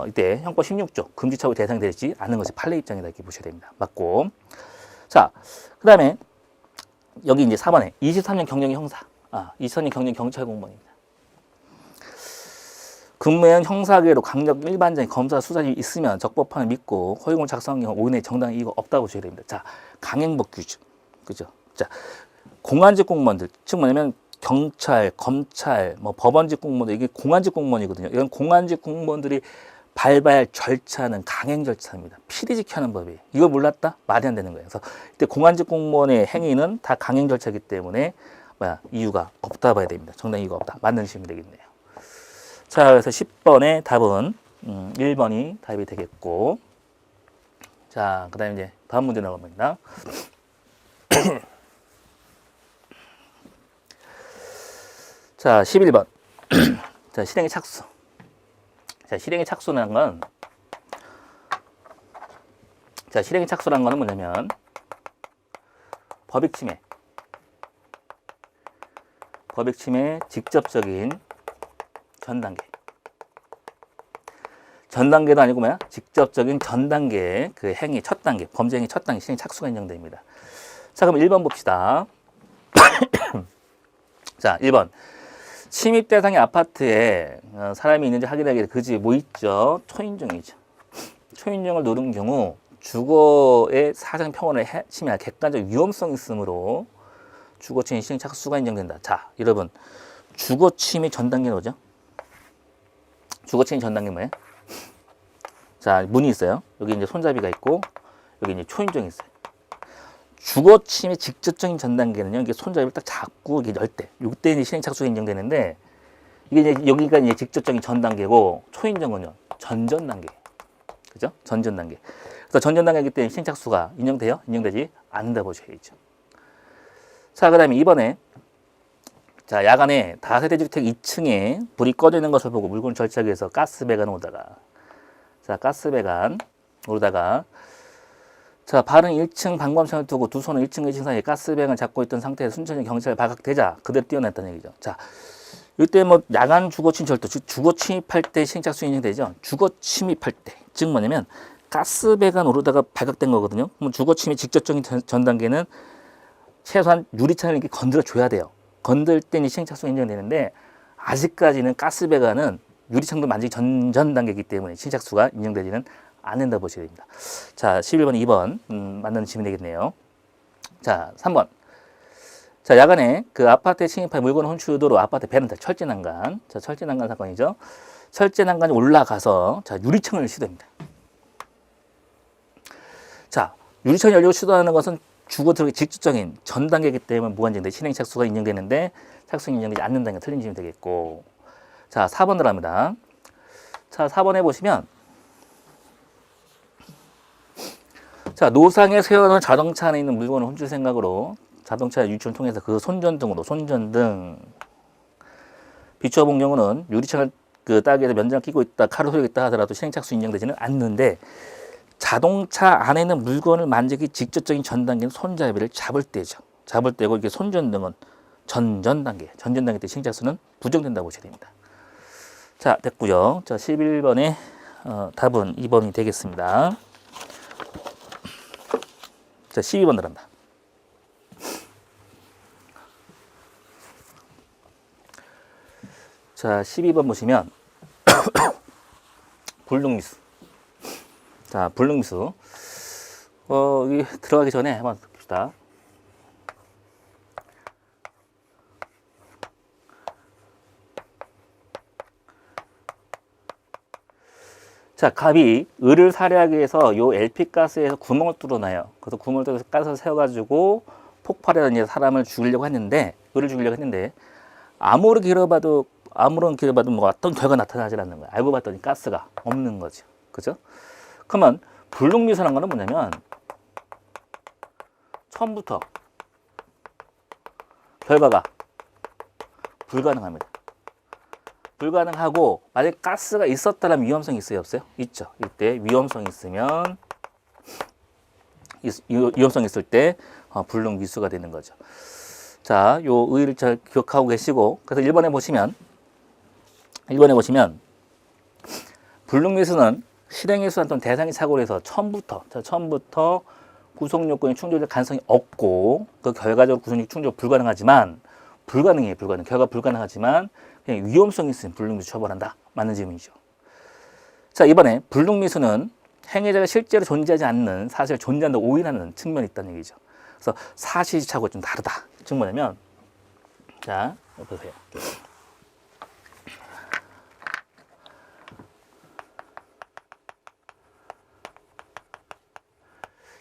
이때 형법 16조 금지착오 대상이 되지 않는 것이 판례 입장이다 이렇게 보셔야 됩니다. 맞고. 자, 그 다음에 여기 이제 4번에 23년 경력의 형사. 23년 경력 경찰 공무원입니다. 근무한 형사계로 강력 일반적인 검사 수사이 있으면 적법함을 믿고 허위공을 작성한 경우 오인의 정당 이유가 없다고 보셔야 됩니다. 자, 강행법규죠. 그죠? 자, 공안직 공무원들, 즉 뭐냐면 경찰, 검찰, 법원직 공무원들, 이게 공안직 공무원이거든요. 이런 공안직 공무원들이 밟아야 할 절차는 강행 절차입니다. 필히 지켜야 하는 법이에요. 이걸 몰랐다? 말이 안 되는 거예요. 그래서 이때 공안직 공무원의 행위는 다 강행 절차이기 때문에 이유가 없다 봐야 됩니다. 정당 이유가 없다. 맞는 질문이 되겠네요. 자, 그래서 10번의 답은 1번이 답이 되겠고, 자, 그 다음에 이제 다음 문제 나갑니다. 자, 11번. 자, 실행의 착수. 자, 실행의 착수라는 건, 자, 실행의 착수라는 거는 뭐냐면, 법익 침해 직접적인 전 단계도 아니고 직접적인 전 단계 그 행위 첫 단계, 범죄 행위 첫 단계 실행 착수가 인정됩니다. 자, 그럼 1번 봅시다. 자, 1번. 침입 대상의 아파트에 사람이 있는지 확인하기 위해 그 집에 뭐 있죠? 초인종이죠. 초인종을 누른 경우 주거의 사정 평온을 침해할 객관적 위험성이 있으므로 주거 침해 실행 착수가 인정된다. 자, 여러분, 주거 침입 전 단계는 뭐죠? 주거 침입 전 단계 뭐예요? 자, 문이 있어요. 여기 이제 손잡이가 있고 여기 이제 초인종이 있어요. 주거 침입 직접적인 전 단계는요. 이게 손잡이를 딱 잡고 이게 열 때, 이때 이제 실행 착수가 인정되는데 이게 이제 여기가 이제 직접적인 전 단계고 초인종은요 전전 단계, 그죠? 전전 단계. 그래서 전전 단계이기 때문에 실행 착수가 인정돼요? 인정되지 않는다 보셔야죠. 자, 그다음에 이번에 자, 야간에 다세대 주택 2층에 불이 꺼져 있는 것을 보고 물건을 절차하기 위해서 가스배관 오다가 자, 발은 1층 방범창을 두고 두 손을 1층과 2층 사이에 가스배관을 잡고 있던 상태에서 순천히 경찰에 발각되자 그대로 뛰어냈다는 얘기죠. 자, 이때 뭐 야간 주거 침입철도, 즉 주거 침입할 때 시행착수 인정되죠. 주거 침입할 때, 즉 뭐냐면 가스배가 오르다가 발각된 거거든요. 그럼 주거 침입 직접적인 전 단계는 최소한 유리창을 이렇게 건드려 줘야 돼요. 건들 때는 시행착수 인정되는데 아직까지는 가스배관은 유리창도 만지기 전 단계이기 때문에 시행착수가 인정되지는 않는다 보셔야 됩니다. 자, 11번, 2번 맞는 질문이 되겠네요. 자, 3번. 자, 야간에 그 아파트에 침입한 물건 훔칠 의도로 아파트 베란다 철제난간. 자, 철제난간 사건이죠. 철제난간이 올라가서 자, 유리창을 시도합니다. 자, 유리창 열려고 시도하는 것은 주거 들어가기 직접적인 전 단계이기 때문에 무한정대 실행 착수가 인정되는데 착수 인정되지 않는다는 게 틀린 질문이 되겠고. 자, 4번 들어갑니다. 자, 4번에 보시면 자, 노상에 세워놓은 자동차 안에 있는 물건을 훔칠 생각으로 자동차 유출을 통해서 그 손전등으로 손전등 비추어 본 경우는 유리창을 그 따개에서 면장을 끼고 있다, 칼을 휘고 있다 하더라도 실행착수 인정되지는 않는데 자동차 안에 있는 물건을 만지기 직접적인 전 단계는 손잡이를 잡을 때죠. 잡을 때고 이게 손전등은 전 단계 때 실행착수는 부정된다고 보셔야 됩니다. 자, 됐고요. 자, 11번의 답은 2번이 되겠습니다. 자, 12번 들어갑니다. 자, 12번 보시면 불능미수. 자, 불능미수. 여기 들어가기 전에 한번 봅시다. 자, 갑이 을을 살해하기 위해서 요 LP가스에서 구멍을 뚫어놔요. 그래서 구멍을 뚫어서 가스를 세워가지고 폭발해서 이제 사람을 죽이려고 했는데, 을을 죽이려고 했는데, 아무런 길어봐도 뭐 어떤 결과가 나타나지 않는 거예요. 알고 봤더니 가스가 없는 거죠. 그죠? 그러면 불능미수라는 거는 뭐냐면, 처음부터 결과가 불가능합니다. 불가능하고 만약 가스가 있었다면 위험성이 있어요, 없어요? 있죠. 이때 위험성이 있으면 위험성이 있을 때 불능미수가 되는 거죠. 자, 요 의의를 잘 기억하고 계시고 그래서 1번에 보시면 불능미수는 실행에 수한 대상이 착오를 해서 처음부터 구속 요건이 충족될 가능성이 없고 그 결과적으로 구속 충족 불가능해요. 결과 불가능하지만 그냥 위험성이 있으면 불능미수 처벌한다. 맞는 질문이죠. 자, 이번에 불능미수는 행위자가 실제로 존재하지 않는 사실을 존재한다고 오인하는 측면이 있다는 얘기죠. 그래서 사실이차고 좀 다르다. 즉 뭐냐면, 자, 보세요.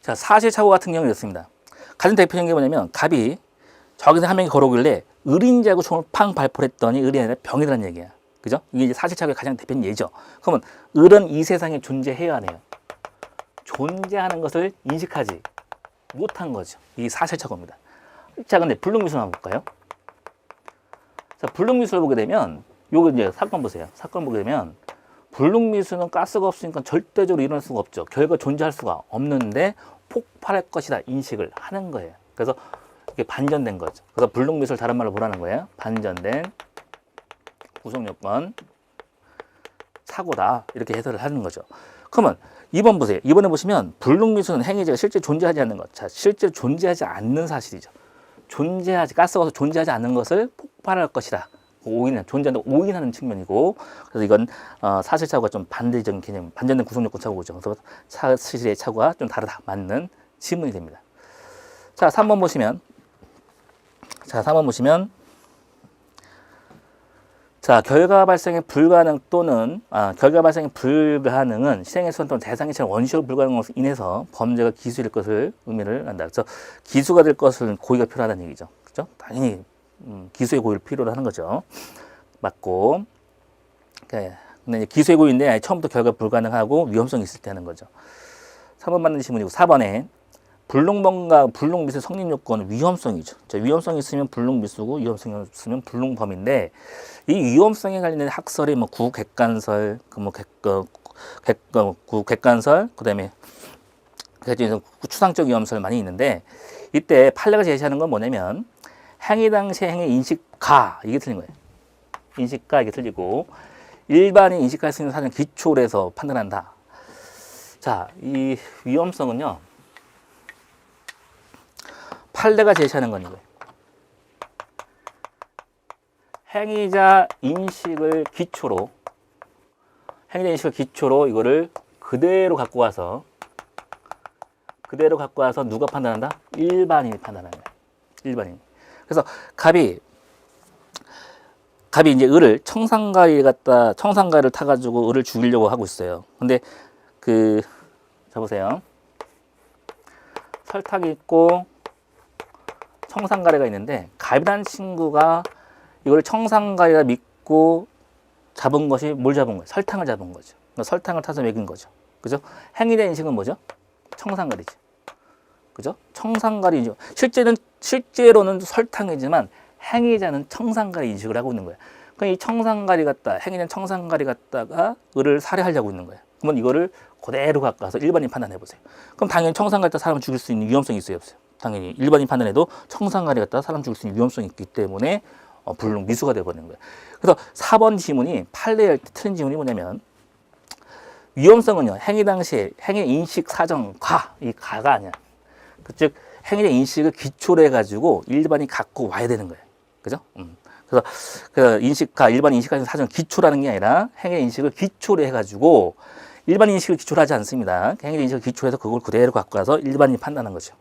자, 사실착오 같은 경우는 이렇습니다. 가장 대표적인 게 뭐냐면, 갑이 저기서 한 명이 걸어오길래 을인 줄 알고 총을 팡 발포를 했더니 을이 아니라 병이라는 얘기야. 그죠? 이게 이제 사실착오의 가장 대표적인 예죠. 그러면 을은 이 세상에 존재해야 하네요. 존재하는 것을 인식하지 못한 거죠. 이 사실착오입니다. 자, 근데 불능미수를 한번 볼까요? 자, 불능미수를 보게 되면, 요거 이제 사건 보세요. 사건 보게 되면, 불능미수는 가스가 없으니까 절대적으로 일어날 수가 없죠. 결과 존재할 수가 없는데 폭발할 것이다 인식을 하는 거예요. 그래서 이게 반전된 거죠. 그래서 불능미수를 다른 말로 뭐라는 거예요? 반전된 구속요건 사고다. 이렇게 해석을 하는 거죠. 그러면 2번 보세요. 2번에 보시면 불능미수는 행위자가 실제 존재하지 않는 것. 자, 실제로 존재하지 않는 사실이죠. 가스가 없어서 존재하지 않는 것을 폭발할 것이다. 존재한다 오인하는 측면이고, 그래서 이건 사실착오가 좀 반대적인 개념, 반전된 구속요건 착오죠. 그래서 사실의 착오가 좀 다르다 맞는 질문이 됩니다. 자, 3번 보시면, 자, 결과 발생의 불가능 또는 결과 발생의 불가능은 실행의 수단 또는 대상의 처럼 원시로 불가능으로 인해서 범죄가 기수일 것을 의미를 한다. 그래서 기수가 될 것은 고의가 필요하다는 얘기죠. 그죠? 당연히 기수의 고의를 필요로 하는 거죠. 맞고. 근데 이제 기수의 고의인데 처음부터 결과 불가능하고 위험성이 있을 때 하는 거죠. 3번 맞는 질문이고 4번에 불능미수 성립 요건은 위험성이죠. 자, 위험성이 있으면 불능미수고 위험성이 없으면 불능범인데 이 위험성에 관련된 학설이 뭐 구객관설, 구객관설, 그다음에 추상적 위험설 많이 있는데 이때 판례가 제시하는 건 뭐냐면 행위 당시 행위 인식가 이게 틀린 거예요. 인식가 이게 틀리고 일반인 인식할 수 있는 사정 기초로 해서 판단한다. 자, 이 위험성은요. 판례가 제시하는 건 이거예요. 행위자 인식을 기초로 이거를 그대로 갖고 와서 누가 판단한다? 일반인이 판단하는 거예요. 일반인. 그래서 갑이 이제 을을 청산가리를 타가지고 을을 죽이려고 하고 있어요. 근데 자 보세요. 설탕이 있고 청산가리가 있는데 갑이라는 친구가 이걸 청산가리라 믿고 잡은 것이 뭘 잡은 거예요? 설탕을 잡은 거죠. 그러니까 설탕을 타서 먹인 거죠. 그죠? 행위자 인식은 뭐죠? 청산가리죠. 그죠? 청산가리죠. 실제로는 설탕이지만 행위자는 청산가리 인식을 하고 있는 거예요. 그러니까 이 청산가리 행위자는 청산가리 갖다가 을을 살해하려고 있는 거예요. 그러면 이거를 그대로 갖고 가서 일반인 판단해 보세요. 그럼 당연히 청산가리 갖다 사람을 죽일 수 있는 위험성이 있어요, 없어요? 당연히 일반인 판단해도 청산가리 갖다 사람 죽일 수 있는 위험성이 있기 때문에 불능 미수가 되어버리는 거예요. 그래서 4번 지문이 판례할 때 틀린 지문이 뭐냐면 위험성은요, 행위 당시에 행위 인식 사정 이 가가 아니야. 즉 행위의 인식을 기초로 해가지고 일반이 갖고 와야 되는 거예요. 그죠? 그래서 일반 인식하는 사정 기초라는 게 아니라 행위의 인식을 기초로 해가지고 일반 인식을 기초로 하지 않습니다. 행위 인식을 기초로 해서 그걸 그대로 갖고 와서 일반인이 판단한 거죠.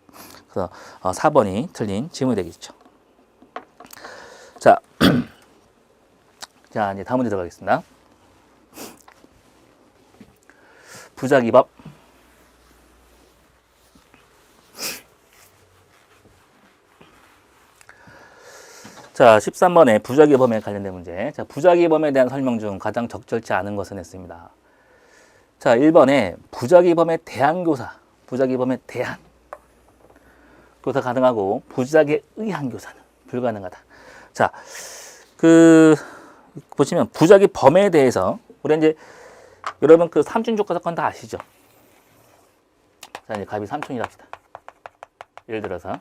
그래서 4번이 틀린 질문이 되겠죠. 자, 자 이제 다음 문제 들어가겠습니다. 부작위법. 자, 13번에 부작위범에 관련된 문제. 자, 부작위범에 대한 설명 중 가장 적절치 않은 것은 했습니다. 자, 1번에 부작위범에 대한 교사. 부작위범에 대한 교사 가능하고 부작위에 의한 교사는 불가능하다. 자, 보시면 부작위범에 대해서 우리 이제 여러분 삼촌조카 사건 다 아시죠? 자, 이제 갑이 삼촌이라 합시다. 예를 들어서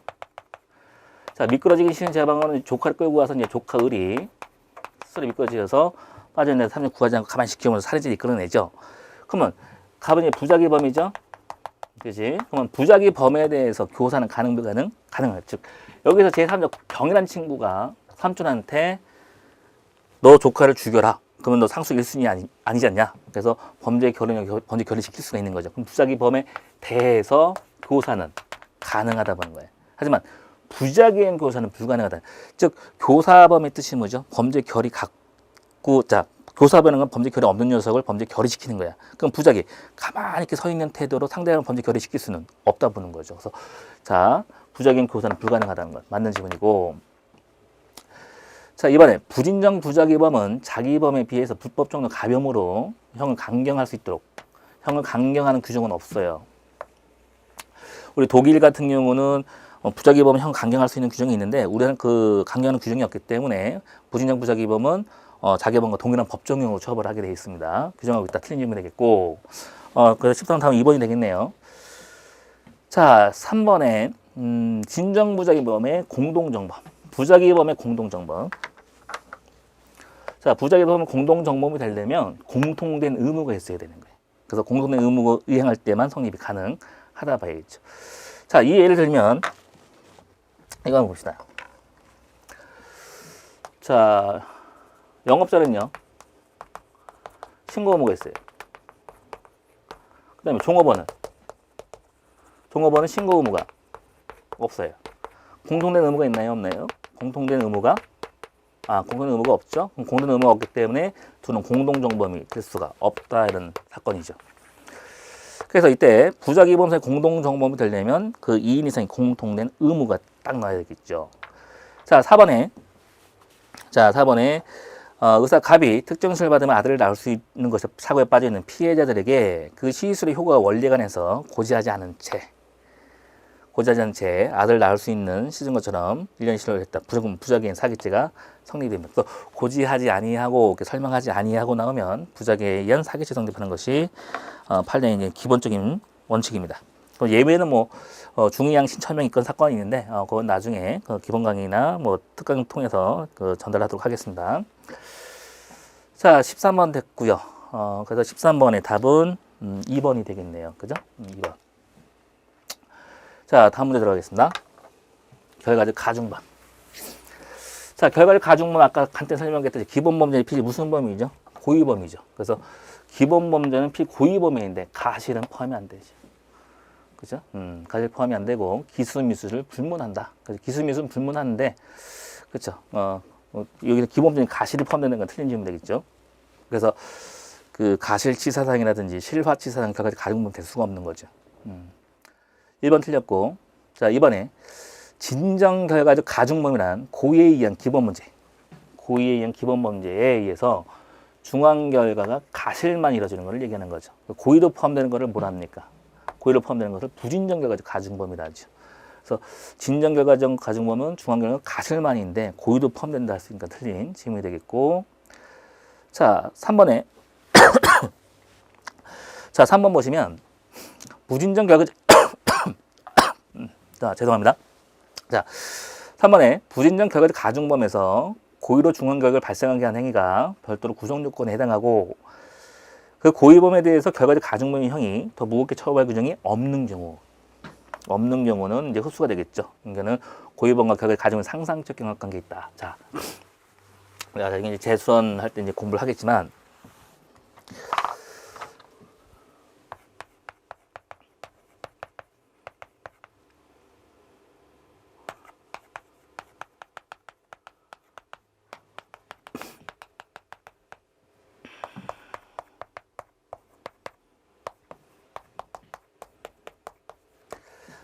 자, 미끄러지기 싫은 제방은 조카를 끌고 와서 이제 조카 을이 스스로 미끄러져서 빠져있는 삼촌 구하지 않고 가만히 지켜보면서 살인죄를 이끌어내죠. 그러면 갑은 이제 부작위범이죠. 그지? 그러면 부작위범에 대해서 교사는 가능 불가능? 가능하죠. 즉 여기서 제3자 경이라는 친구가 삼촌한테 너 조카를 죽여라. 그러면 너 상속 1순위 아니지 않냐? 그래서 범죄 결의시킬 수가 있는 거죠. 그럼 부작위범에 대해서 교사는 가능하다 보는 거예요. 하지만 부작위행 교사는 불가능하다. 즉 교사범의 뜻이 뭐죠? 범죄 결의 교사범은 범죄 결의 없는 녀석을 범죄 결의시키는 거야. 그럼 부작위 가만히 이렇게 서 있는 태도로 상대방을 범죄 결의시킬 수는 없다 보는 거죠. 그래서 자, 부작위행 교사는 불가능하다는 것 맞는 지문이고. 자, 이번에 부진정 부작위범은 자기범에 비해서 불법 정도 가벼움으로 형을 강경할 수 있도록 형을 강경하는 규정은 없어요. 우리 독일 같은 경우는 부작위범은 형 강경할 수 있는 규정이 있는데 우리는 그 강경하는 규정이 없기 때문에 부진정 부작위범은 자기범과 동일한 법정형으로 처벌을 하게 되어 있습니다. 규정하고 있다 틀린 질문이 되겠고 그래서 13번 다음 2번이 되겠네요. 자, 3번에 진정 부작위범의 공동정범 부작위범의 공동정범. 자, 부작위범은 공동정범이 되려면 공통된 의무가 있어야 되는 거예요. 그래서 공통된 의무가 이행할 때만 성립이 가능하다 봐야겠죠. 자, 이 예를 들면 이거 한번 봅시다. 자, 영업자는요 신고 의무가 있어요. 그 다음에 종업원은 신고 의무가 없어요. 공통된 의무가 있나요? 없나요? 공통된 의무가 없죠. 공통된 의무가 없기 때문에 둘은 공동정범이 될 수가 없다 이런 사건이죠. 그래서 이때 부작위범의 공동정범이 되려면 그 2인 이상의 공통된 의무가 딱 나와야 되겠죠. 자, 4번에 의사 갑이 특정 시술을 받으면 아들을 낳을 수 있는 것이 사고에 빠져 있는 피해자들에게 그 시술의 효과가 원리에 관해서 고지하지 않은 채 아들을 낳을 수 있는 시즌 것처럼 1년 시술을 했다. 부작위행 사기죄가 성립됩니다. 또 고지하지 아니하고 이렇게 설명하지 아니하고 나오면 부작위에 의한 사기죄 성립하는 것이 판례의 기본적인 원칙입니다. 예외는 중의양 신천명 입건 사건이 있는데 그건 나중에 기본 강의나 특강을 통해서 전달하도록 하겠습니다. 자, 13번 됐고요. 그래서 13번의 답은 2번이 되겠네요. 그죠? 2번. 자, 다음 문제 들어가겠습니다. 결과적 가중범. 자, 결과적 가중범 아까 간단히 설명했듯이 기본 범죄는 필히 무슨 범위죠? 고의범위죠. 그래서 기본 범죄는 필히 고의범위인데 가실은 포함이 안 되죠. 그죠? 가실 포함이 안 되고 기수미수를 불문한다. 그래서 기수미수는 불문하는데, 그렇죠? 여기서 기본 범죄는 가실이 포함되는 건 틀린 질문 되겠죠. 그래서 그 가실치사상이라든지 실화치사상 결과적 가중범 될 수가 없는 거죠. 1번 틀렸고, 자, 이번에 진정 결과적 가중범이란 고의에 의한 기본 문제, 고의에 의한 기본 문제에 의해서 중앙 결과가 가실만 이루어지는 것을 얘기하는 거죠. 고의도 포함되는 것을 뭐라 합니까? 고의로 포함되는 것을 부진정 결과적 가중범이라 하죠. 그래서 진정 결과적 가중범은 중앙 결과가 가실만인데 고의도 포함된다 했으니까 틀린 질문이 되겠고, 자, 3번에 자, 3번 보시면 부진정 결과적 자, 죄송합니다. 자, 3번에 부진정 결과적 가중범에서 고의로 중앙 결과를 발생하게 한 행위가 별도로 구성 요건에 해당하고 그 고의범에 대해서 결과적 가중범의 형이 더 무겁게 처벌할 규정이 없는 경우는 이제 흡수가 되겠죠. 그러니까는 고의범과 결과적 가중은 상상적 경합관계에 있다. 자, 이게 이제 재수원 할 때 이제 공부를 하겠지만,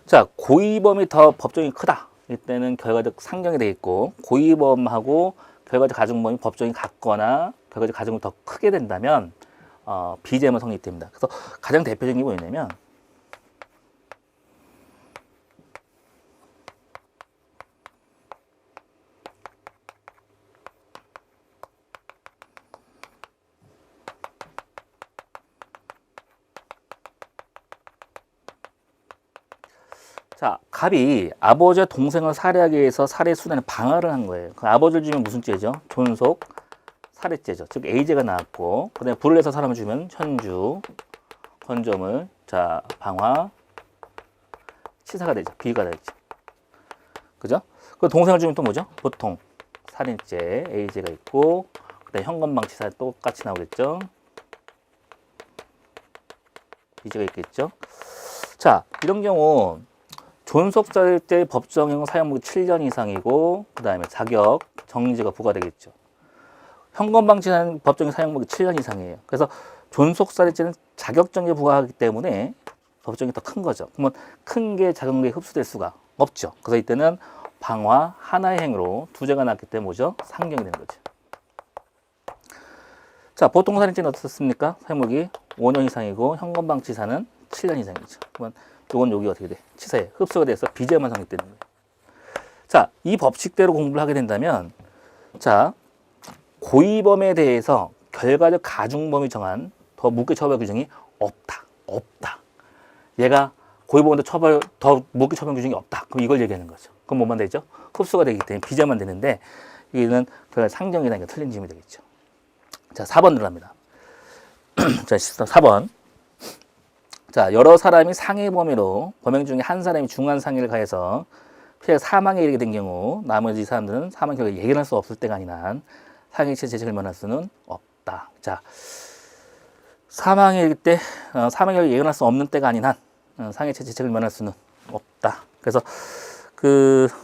자, 고의범이 더 법정이 크다. 이때는 결과적 상정이 되겠고, 고의범하고 결과적 가중범이 법정이 같거나 결과적 가중이 더 크게 된다면 비재범 성립됩니다. 그래서 가장 대표적인 게 뭐냐면 자, 갑이 아버지와 동생을 살해하기 위해서 살해 수단에 방해를 한 거예요. 그 아버지를 주면 무슨 죄죠? 존속 살해죄죠. 즉 A죄가 나왔고, 그다음에 불을 내서 사람을 주면 현주, 건조물, 자, 방화, 치사가 되죠. B가 되죠. 그죠? 그 동생을 주면 또 뭐죠? 보통 살인죄 A죄가 있고, 그다음에 현건방치사 똑같이 나오겠죠. B죄가 있겠죠. 자, 이런 경우 존속살인죄 법정형 사형무기 7년 이상이고, 그 다음에 자격, 정지가 부과되겠죠. 현건방치는 법정형 사형무기 7년 이상이에요. 그래서 존속살인죄는 자격정지 부과하기 때문에 법정이 더 큰 거죠. 그러면 큰 게 작은 게 흡수될 수가 없죠. 그래서 이때는 방화, 하나의 행위로 두 죄가 났기 때문에 뭐죠? 상경이 되는 거죠. 자, 보통살인죄는 어떻습니까? 사형무기 5년 이상이고, 현건방치사는 7년 이상이죠. 그러면 이건 여기 어떻게 돼? 치사에 흡수가 돼서 비죄만 성립되는 거예요. 자, 이 법칙대로 공부를 하게 된다면, 자, 고의범에 대해서 결과적 가중범이 정한 더 무겁게 처벌 규정이 없다. 얘가 고의범한테 더 무겁게 처벌 규정이 없다. 그럼 이걸 얘기하는 거죠. 그럼 뭐만 되죠? 흡수가 되기 때문에 비죄만 되는데, 여기는 상정이라는 게 틀린 질문이 되겠죠. 자, 4번 들어갑니다. 자, 4번. 자, 여러 사람이 상해 범위로 범행 중에 한 사람이 중한 상해를 가해서 피해 사망에 이르게 된 경우 나머지 사람들은 사망 결과를 예견할 수 없을 때가 아닌 한 상해체 죄책을 면할 수는 없다. 자, 사망에 이를 때 사망 결과를 예견할 수 없는 때가 아닌 한 상해체 죄책을 면할 수는 없다. 그래서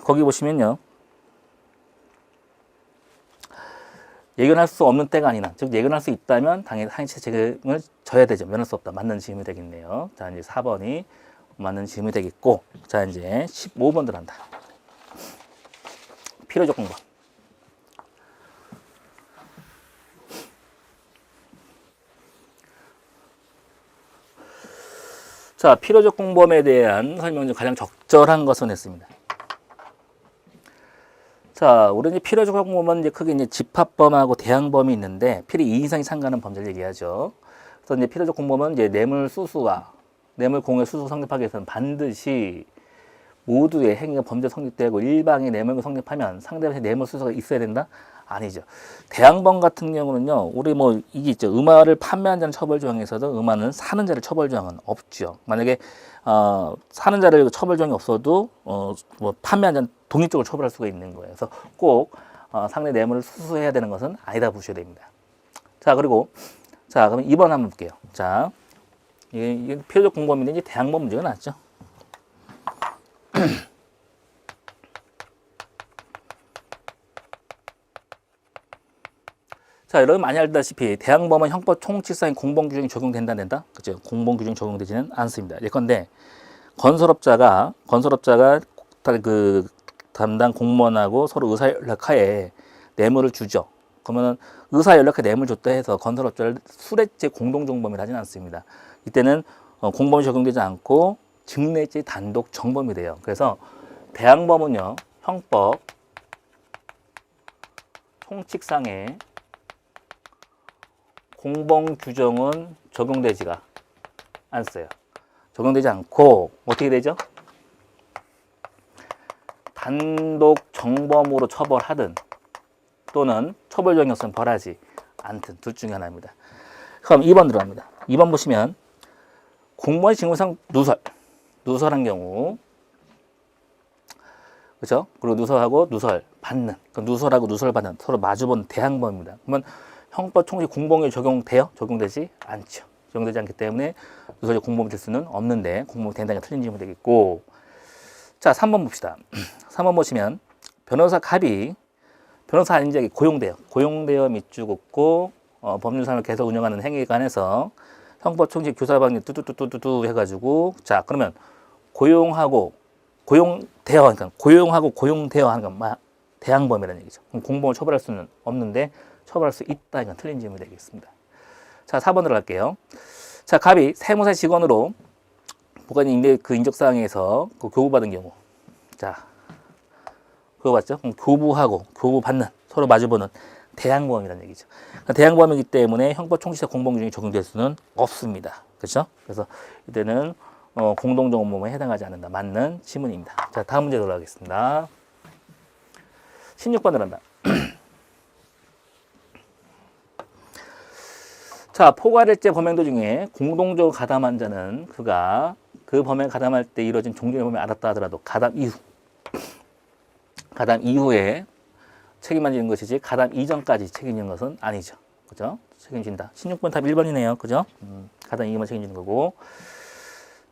거기 보시면요. 예견할 수 없는 때가 아닌 한, 즉 예견할 수 있다면 당연히 상해체 책임을 져야 되죠. 면할 수 없다. 맞는 질문이 되겠네요. 자, 이제 4번이 맞는 질문이 되겠고, 자, 이제 15번 들어간다. 필요조건부. 자, 필요조건범에 대한 설명 중 가장 적절한 것은 했습니다. 자, 우리 필요조건범은 이제 크게 이제 집합범하고 대항범이 있는데 필요 2 이상이 상가하는 범죄를 얘기하죠. 그래서 이제 필요조건범은 이제 뇌물 수수와 뇌물 공여 수수 성립하기 위해서는 반드시 모두의 행위가 범죄 성립되고 일방의 뇌물과 성립하면 상대방의 뇌물 수수가 있어야 된다? 아니죠. 대항범 같은 경우는요, 우리 뭐 이게 있죠. 음화를 판매한 자는 처벌 조항에 있어도 음화는 사는 자를 처벌 조항은 없죠. 만약에 사는 자를 처벌 조항이 없어도 뭐 판매한 자는 독립적으로 처벌할 수가 있는 거예요. 그래서 꼭 상대 뇌물을 수수해야 되는 것은 아니다 보셔야 됩니다. 자, 그리고 자, 그럼 2번 한번 볼게요. 자, 이게 필요적 공범인데 이제 대항범 문제가 나왔죠. 자, 여러분 많이 알다시피 대항범은 형법 총칙상의 공범 규정이 적용된다 안 된다? 그죠? 공범 규정 적용되지는 않습니다. 예컨대 건설업자가 그 담당 공무원하고 서로 의사 연락하에 뇌물을 주죠. 그러면은 의사 연락해 뇌물 줬다 해서 건설업자를 수뢰죄 공동정범이라 하진 않습니다. 이때는 공범이 적용되지 않고 직내죄 단독 정범이 돼요. 그래서 대항범은요, 형법 총칙상의 공범 규정은 적용되지가 않았어요. 적용되지 않고 어떻게 되죠? 단독 정범으로 처벌하든 또는 처벌적이 없으면 벌하지 않든 둘 중에 하나입니다. 그럼 2번 들어갑니다. 2번 보시면 공무원의 직무상 누설한 경우, 그렇죠? 그리고 누설하고 누설 받는, 누설하고 누설 받는 서로 마주본 대항범입니다. 그러면 형법 총칙 공범이 적용돼요? 적용되지 않죠. 적용되지 않기 때문에 누설이 공범이 될 수는 없는데 공범이 된다는 게 틀린 질문이 되겠고, 자, 3번 봅시다. 3번 보시면 변호사 갑이 변호사 아닌 자에게 고용되어 밑줄 긋고 법률사무를 계속 운영하는 행위에 관해서 형법 총칙 교사방이 뚜뚜뚜뚜뚜 해가지고, 자, 그러면 고용하고 고용되어 하는 건 대항범이라는 얘기죠. 그럼 공범을 처벌할 수는 없는데 처벌할 수 있다. 이건 틀린 질문이 되겠습니다. 자, 4번으로 갈게요. 자, 갑이 세무사 직원으로 보관인 그 인적사항에서 그 교부받은 경우, 자, 그거 봤죠? 그럼 교부받는, 서로 마주보는 대항범이라는 얘기죠. 그러니까 대항범이기 때문에 형법 총칙상 공범 규정이 적용될 수는 없습니다. 그렇죠? 그래서 이때는 공동정범에 해당하지 않는다. 맞는 지문입니다. 자, 다음 문제 돌아가겠습니다. 16번 들어간다. 자, 포괄일제 범행도 중에 공동적으로 가담한 자는 그가 그 범행 가담할 때 이루어진 종전의 범행을 알았다 하더라도 가담 이후에 책임만 지는 것이지 가담 이전까지 책임지는 것은 아니죠. 그죠? 책임진다. 16번 답 1번이네요. 그죠? 가담 이후만 책임지는 거고.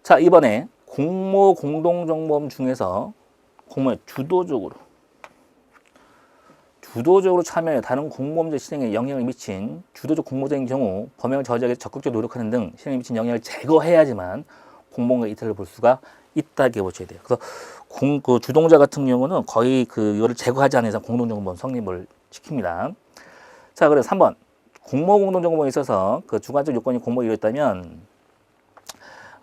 자, 이번에 공모 공동정범 중에서 공모에 주도적으로 참여해 다른 공범죄 실행에 영향을 미친 주도적 공모자인 경우 범행을 저지하기 위해 적극적으로 노력하는 등 실행에 미친 영향을 제거해야지만 공범과 이탈을 볼 수가 있다고 보셔야 돼요. 그래서 그 주동자 같은 경우는 거의 이거를 제거하지 않은 이상 공동정범 성립을 시킵니다. 자, 그래서 3번 공모 공동정범에 있어서 그 주관적 요건이 공모에 이루어졌다면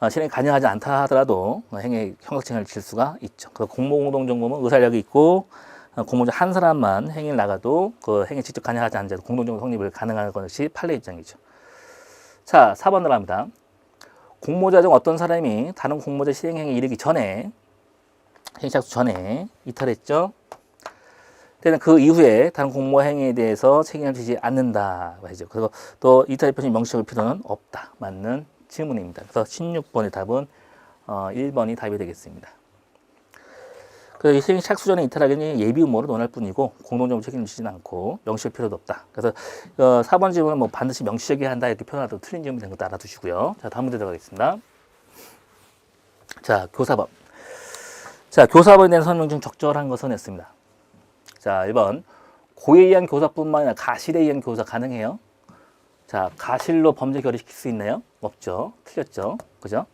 실행이 가능하지 않다 하더라도 행위 형사책임을 질 수가 있죠. 그래서 공모 공동정범은 의사력이 있고 공모자 한 사람만 행위를 나가도 그 행위 직접 관여하지 않은 자도 공동정범 성립을 가능한 것이 판례 입장이죠. 자, 4번 들어갑니다. 공모자 중 어떤 사람이 다른 공모자 실행행위에 이르기 전에, 행위 착수 전에 이탈했죠. 때는 그 이후에 다른 공모 행위에 대해서 책임을 지지 않는다. 그래서 또 이탈의 표시 명시할 필요는 없다. 맞는 질문입니다. 그래서 16번의 답은 1번이 답이 되겠습니다. 그래서 행위 착수 전에 이탈하기는 예비 음모로 논할 뿐이고 공동정범 책임을 지지는 않고 명시할 필요도 없다. 그래서 4번 질문은 뭐 반드시 명시하게 한다 이렇게 표현하도 틀린 질문이 된 것도 알아두시고요. 자, 다음 문제 들어가겠습니다. 자, 교사법. 자, 교사법에 대한 설명 중 적절한 것은 했습니다. 자, 1번 고의에 의한 교사뿐만 아니라 가실에 의한 교사 가능해요? 자, 가실로 범죄 결의시킬 수 있나요? 없죠. 틀렸죠. 그죠?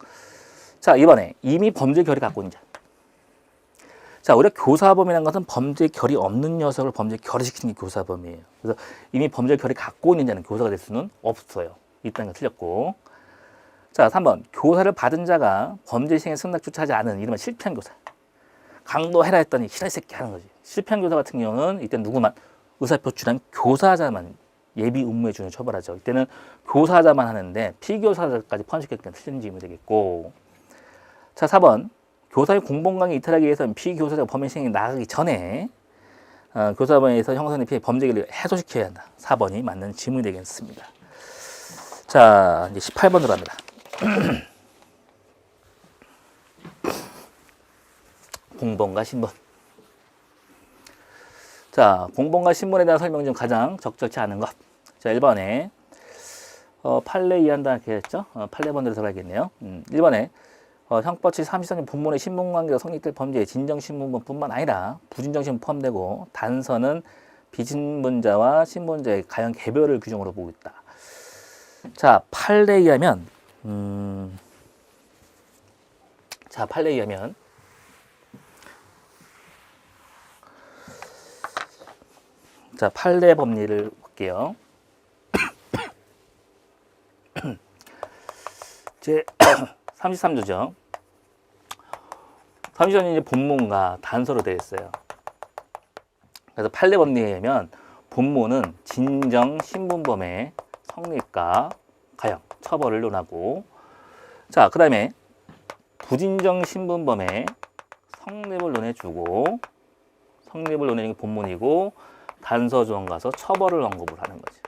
자, 2번에 이미 범죄 결의 갖고 있는 자. 자, 우리가 교사범이라는 것은 범죄 결의 없는 녀석을 범죄 결의시키는 게 교사범이에요. 그래서 이미 범죄 결의 갖고 있는 자는 교사가 될 수는 없어요. 이딴 거 틀렸고. 자, 3번 교사를 받은 자가 범죄 시행에 승낙조차 하지 않은 이른바 실패한 교사. 강도해라 했더니 싫어 이 새끼 하는 거지. 실패한 교사 같은 경우는 이때 누구만 의사표출한 교사자만 예비 의무에 준해 처벌하죠. 이때는 교사자만 하는데 피교사자까지 포함시켰기 때문에 틀린 질문이 되겠고. 자, 4번 교사의 공범관계 이탈하기 위해서는 피교사자가 범행 시행에 나가기 전에 교사본에서 형사의 피해 범죄를 해소시켜야 한다. 4번이 맞는 질문이 되겠습니다. 자, 이제 18번 들어갑니다. 공범과 신분. 자, 공범과 신분에 대한 설명 중 가장 적절치 않은 것. 자, 1번에 판례 이해한다 이렇게 했죠. 판례번대로 들어가겠네요. 1번에 형법 제33조 본문의 신분관계가 성립될 범죄에 진정신분범뿐만 아니라 부진정신분 포함되고 단서는 비신분자와 신분자의 가형 개별을 규정으로 보고 있다. 자, 판례에 의하면 판례에 의하면 자, 판례 법리를 볼게요. 제 33조죠. 33조는 이제 본문과 단서로 되어 있어요. 그래서 판례 법리에 의하면 본문은 진정 신분범의 성립과 가형, 처벌을 논하고, 자, 그 다음에 부진정 신분범의 성립을 논해주고, 성립을 논해주는 게 본문이고, 단서 조항 가서 처벌을 언급을 하는 거죠.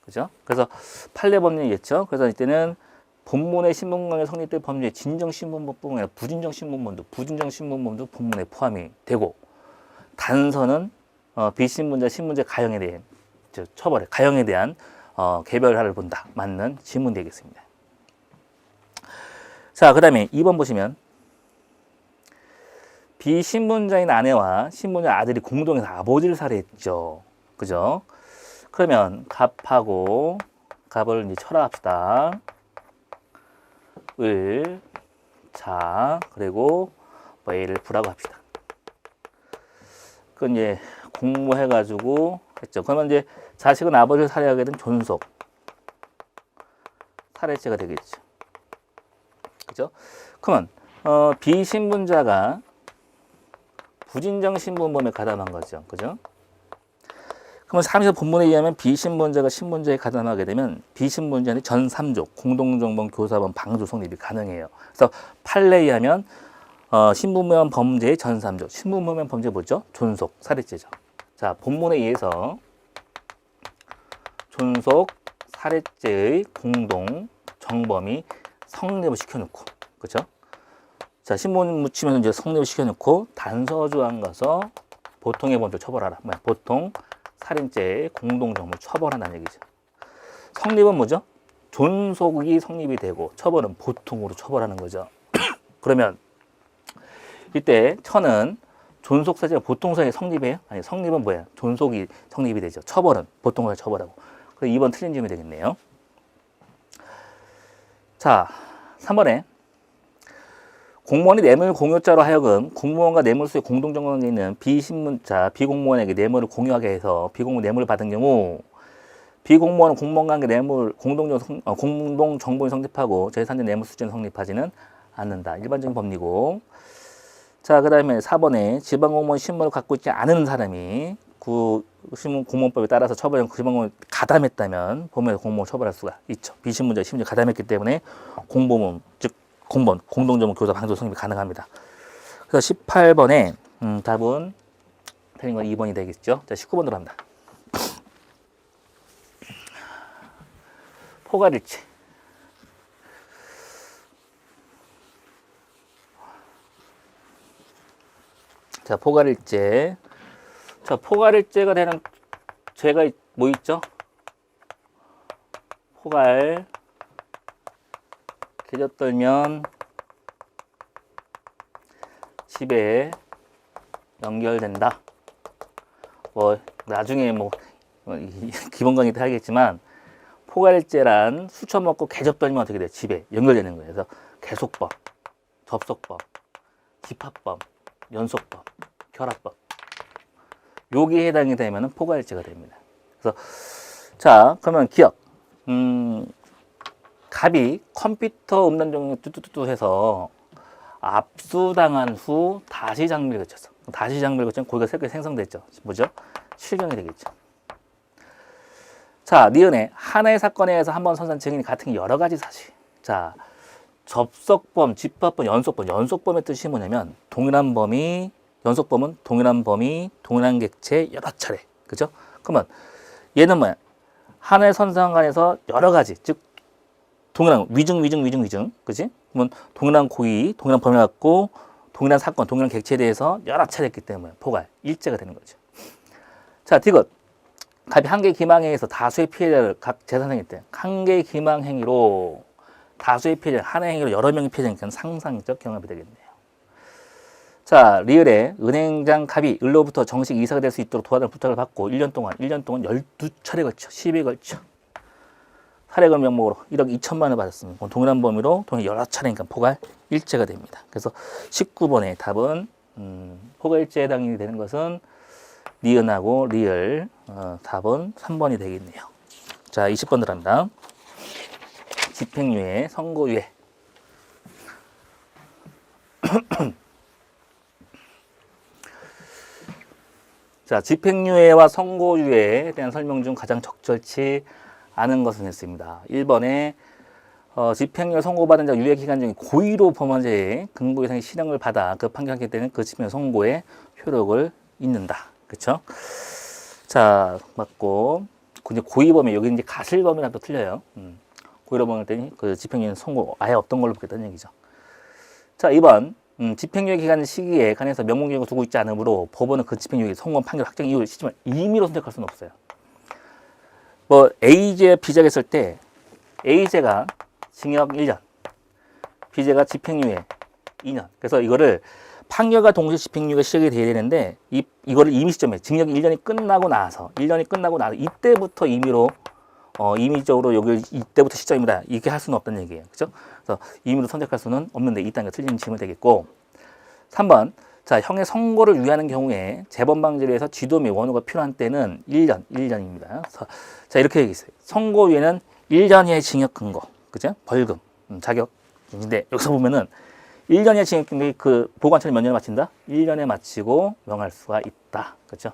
그죠? 그래서 판례 법리겠죠. 그래서 이때는 본문의 신분관계 성립될 범죄의 진정 신분범뿐만 아니라 부진정 신분범도 본문에 포함이 되고, 단서는 비신분자, 신분자 가형에 대한 처벌에 가형에 대한 개별화를 본다. 맞는 질문 되겠습니다. 자, 그 다음에 2번 보시면 비신분자인 아내와 신분자 아들이 공동해서 아버지를 살해했죠. 그죠? 그러면 갑을 이제 철합합시다. 그리고 A를 부라고 합시다. 그 이제 공모해가지고 했죠. 그러면 이제 자식은 아버지를 살해하게 된 존속 살해죄가 되겠죠. 그죠? 그러면 비신분자가 부진정 신분범에 가담한 거죠. 그죠? 그러면 3조 본문에 의하면 비신분자가 신분자에 가담하게 되면 비신분자는 전 3조 공동정범 교사범 방조 성립이 가능해요. 그래서 판례에 의하면 신분무현 범죄의 전 3조. 신분무현 범죄 뭐죠? 존속 살해죄죠. 자, 본문에 의해서 존속 살해죄의 공동 정범이 성립을 시켜놓고, 그죠? 자, 신분 묻히면서 이제 성립을 시켜놓고 단서 조항 가서 보통의 범죄 처벌하라. 보통 살인죄의 공동정범을 처벌한다는 얘기죠. 성립은 뭐죠? 존속이 성립이 되고 처벌은 보통으로 처벌하는 거죠. 그러면 이때 천은 존속사죄가 보통사죄 성립이에요? 아니, 성립은 뭐예요? 존속이 성립이 되죠. 처벌은 보통사죄 처벌하고. 그래서 2번 틀린 점이 되겠네요. 자, 3번에 공무원이 뇌물 공유자로 하여금 공무원과 뇌물수의 공동정범에 있는 비신분자, 비공무원에게 뇌물을 공유하게 해서 비공무원 뇌물을 받은 경우 비공무원은 공무원관계 뇌물 공동정범이 성립하고 제3자 뇌물수죄는 성립하지는 않는다. 일반적인 법리고. 자, 그 다음에 4번에 지방공무원 신분을 갖고 있지 않은 사람이 그 공무원법에 따라서 처벌형 지방공무원을 가담했다면 법원에서 공무원 처벌할 수가 있죠. 비신분자, 신분자 가담했기 때문에 공범원, 즉 공범, 공동정범 교사 방조 성립이 가능합니다. 그래서 18번에 답은 틀린 건 2번이 되겠죠. 자, 19번 들어갑니다. 포괄일체. 자, 포괄일체. 자, 포괄일체가 되는 죄가 뭐 있죠? 포괄, 계좌 떨면 집에 연결된다. 나중에 기본 강의 때 하겠지만 포괄일제란 수쳐먹고 계좌 떨면 어떻게 돼? 집에 연결되는 거예요. 그래서 계속법, 접속법, 집합법, 연속법, 결합법. 여기에 해당이 되면 포괄일제가 됩니다. 그래서 자, 그러면 기억. 갑이 컴퓨터 음란 종류 뚜뚜뚜 해서 압수당한 후 다시 장비를 거쳤어. 다시 장비를 거치면 고의가 새롭게 생성됐죠. 뭐죠? 실경이 되겠죠. 자, 니은에 하나의 사건에 의해서 한 번 선산 증인이 같은 여러 가지 사실. 자, 접속범, 집합범, 연속범. 연속범의 뜻이 뭐냐면 동일한 범위 연속범은 동일한 범위, 동일한 객체 여러 차례. 그죠? 그러면 얘는 뭐야? 하나의 선상간에서 여러 가지, 즉 동일한 위중. 그지? 그러면 동일한 고의, 동일한 범위를 갖고 동일한 사건, 동일한 객체에 대해서 여러 차례 했기 때문에 포괄, 일제가 되는 거죠. 자, 디귿. 갑이 한 개의 기망행위에서 다수의 피해자를 각 재산행위 때 한 개의 기망행위로 다수의 피해자, 하나의 행위로 여러 명의 피해자니까 상상적 경합이 되겠네요. 자, 리을에 은행장 갑이 을로부터 정식 이사가 될 수 있도록 도와달라는 부탁을 받고 1년 동안 12차례 걸쳐, 10에 걸쳐 사례금 명목으로 1억 2천만 원을 받았습니다. 동일한 범위로 동일 여러 차례니까 포괄 일제가 됩니다. 그래서 19번의 답은 포괄일제에 해당이 되는 것은 니은하고 리을, 답은 3번이 되겠네요. 자, 20번 들어간다. 집행유예, 선고유예. 자, 집행유예와 선고유예에 대한 설명 중 가장 적절치 않은 것은 했습니다. 1번에 집행유예 선고받은 자 유예 기간 중에 고의로 범죄의 근고 이상의 실형을 받아 그 판결하게 되는 그 집행유예 선고에 효력을 잇는다. 그렇죠? 자, 맞고 근데 고의범위 여기 이제 가실범위랑 또 틀려요. 고의로 범할 때는 그 집행유예 선고 아예 없던 걸로 보겠다는 얘기죠. 자, 2번 집행유예 기간 시기에 관해서 명목유예가 두고 있지 않으므로 법원은 그 집행유예 선고 판결 확정 이유를 시지만 임의로 선택할 수는 없어요. 뭐 A죄, B죄가 있을 때 A죄가 징역 1년, B죄가 집행유예 2년. 그래서 이거를 판결과 동시에 집행유예가 시작이 돼야 되는데 이거를 임의 시점에 징역 1년이 끝나고 나서 이때부터 임의로 임의적으로 여기 이때부터 시점입니다. 이렇게 할 수는 없다는 얘기예요. 그렇죠? 그래서 임의로 선택할 수는 없는데 이 단계가 틀린 질문이 되겠고 3번 자, 형의 선고를 위하는 경우에 재범 방지를 위해서 지도 및 원호가 필요한 때는 1년입니다. 자, 이렇게 얘기했어요. 선고유예는 1년 이하의 징역 근거, 그죠? 벌금, 자격. 근데 여기서 보면은 1년 이하의 징역 근거 그 보관처리 몇 년에 마친다? 1년에 마치고 명할 수가 있다. 그렇죠?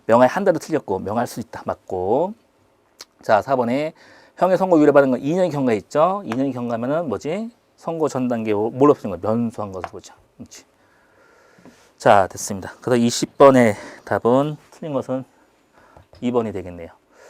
명할 한다도 틀렸고 명할 수 있다. 맞고. 자, 4번에 형의 선고 유예받은 건 2년이 경과에 있죠? 2년이 경과하면은 뭐지? 선고 전 단계 뭘 없애는 거야? 면수한 것을 보자. 그렇지. 자, 됐습니다. 그래서 20번의 답은 틀린 것은 2번이 되겠네요.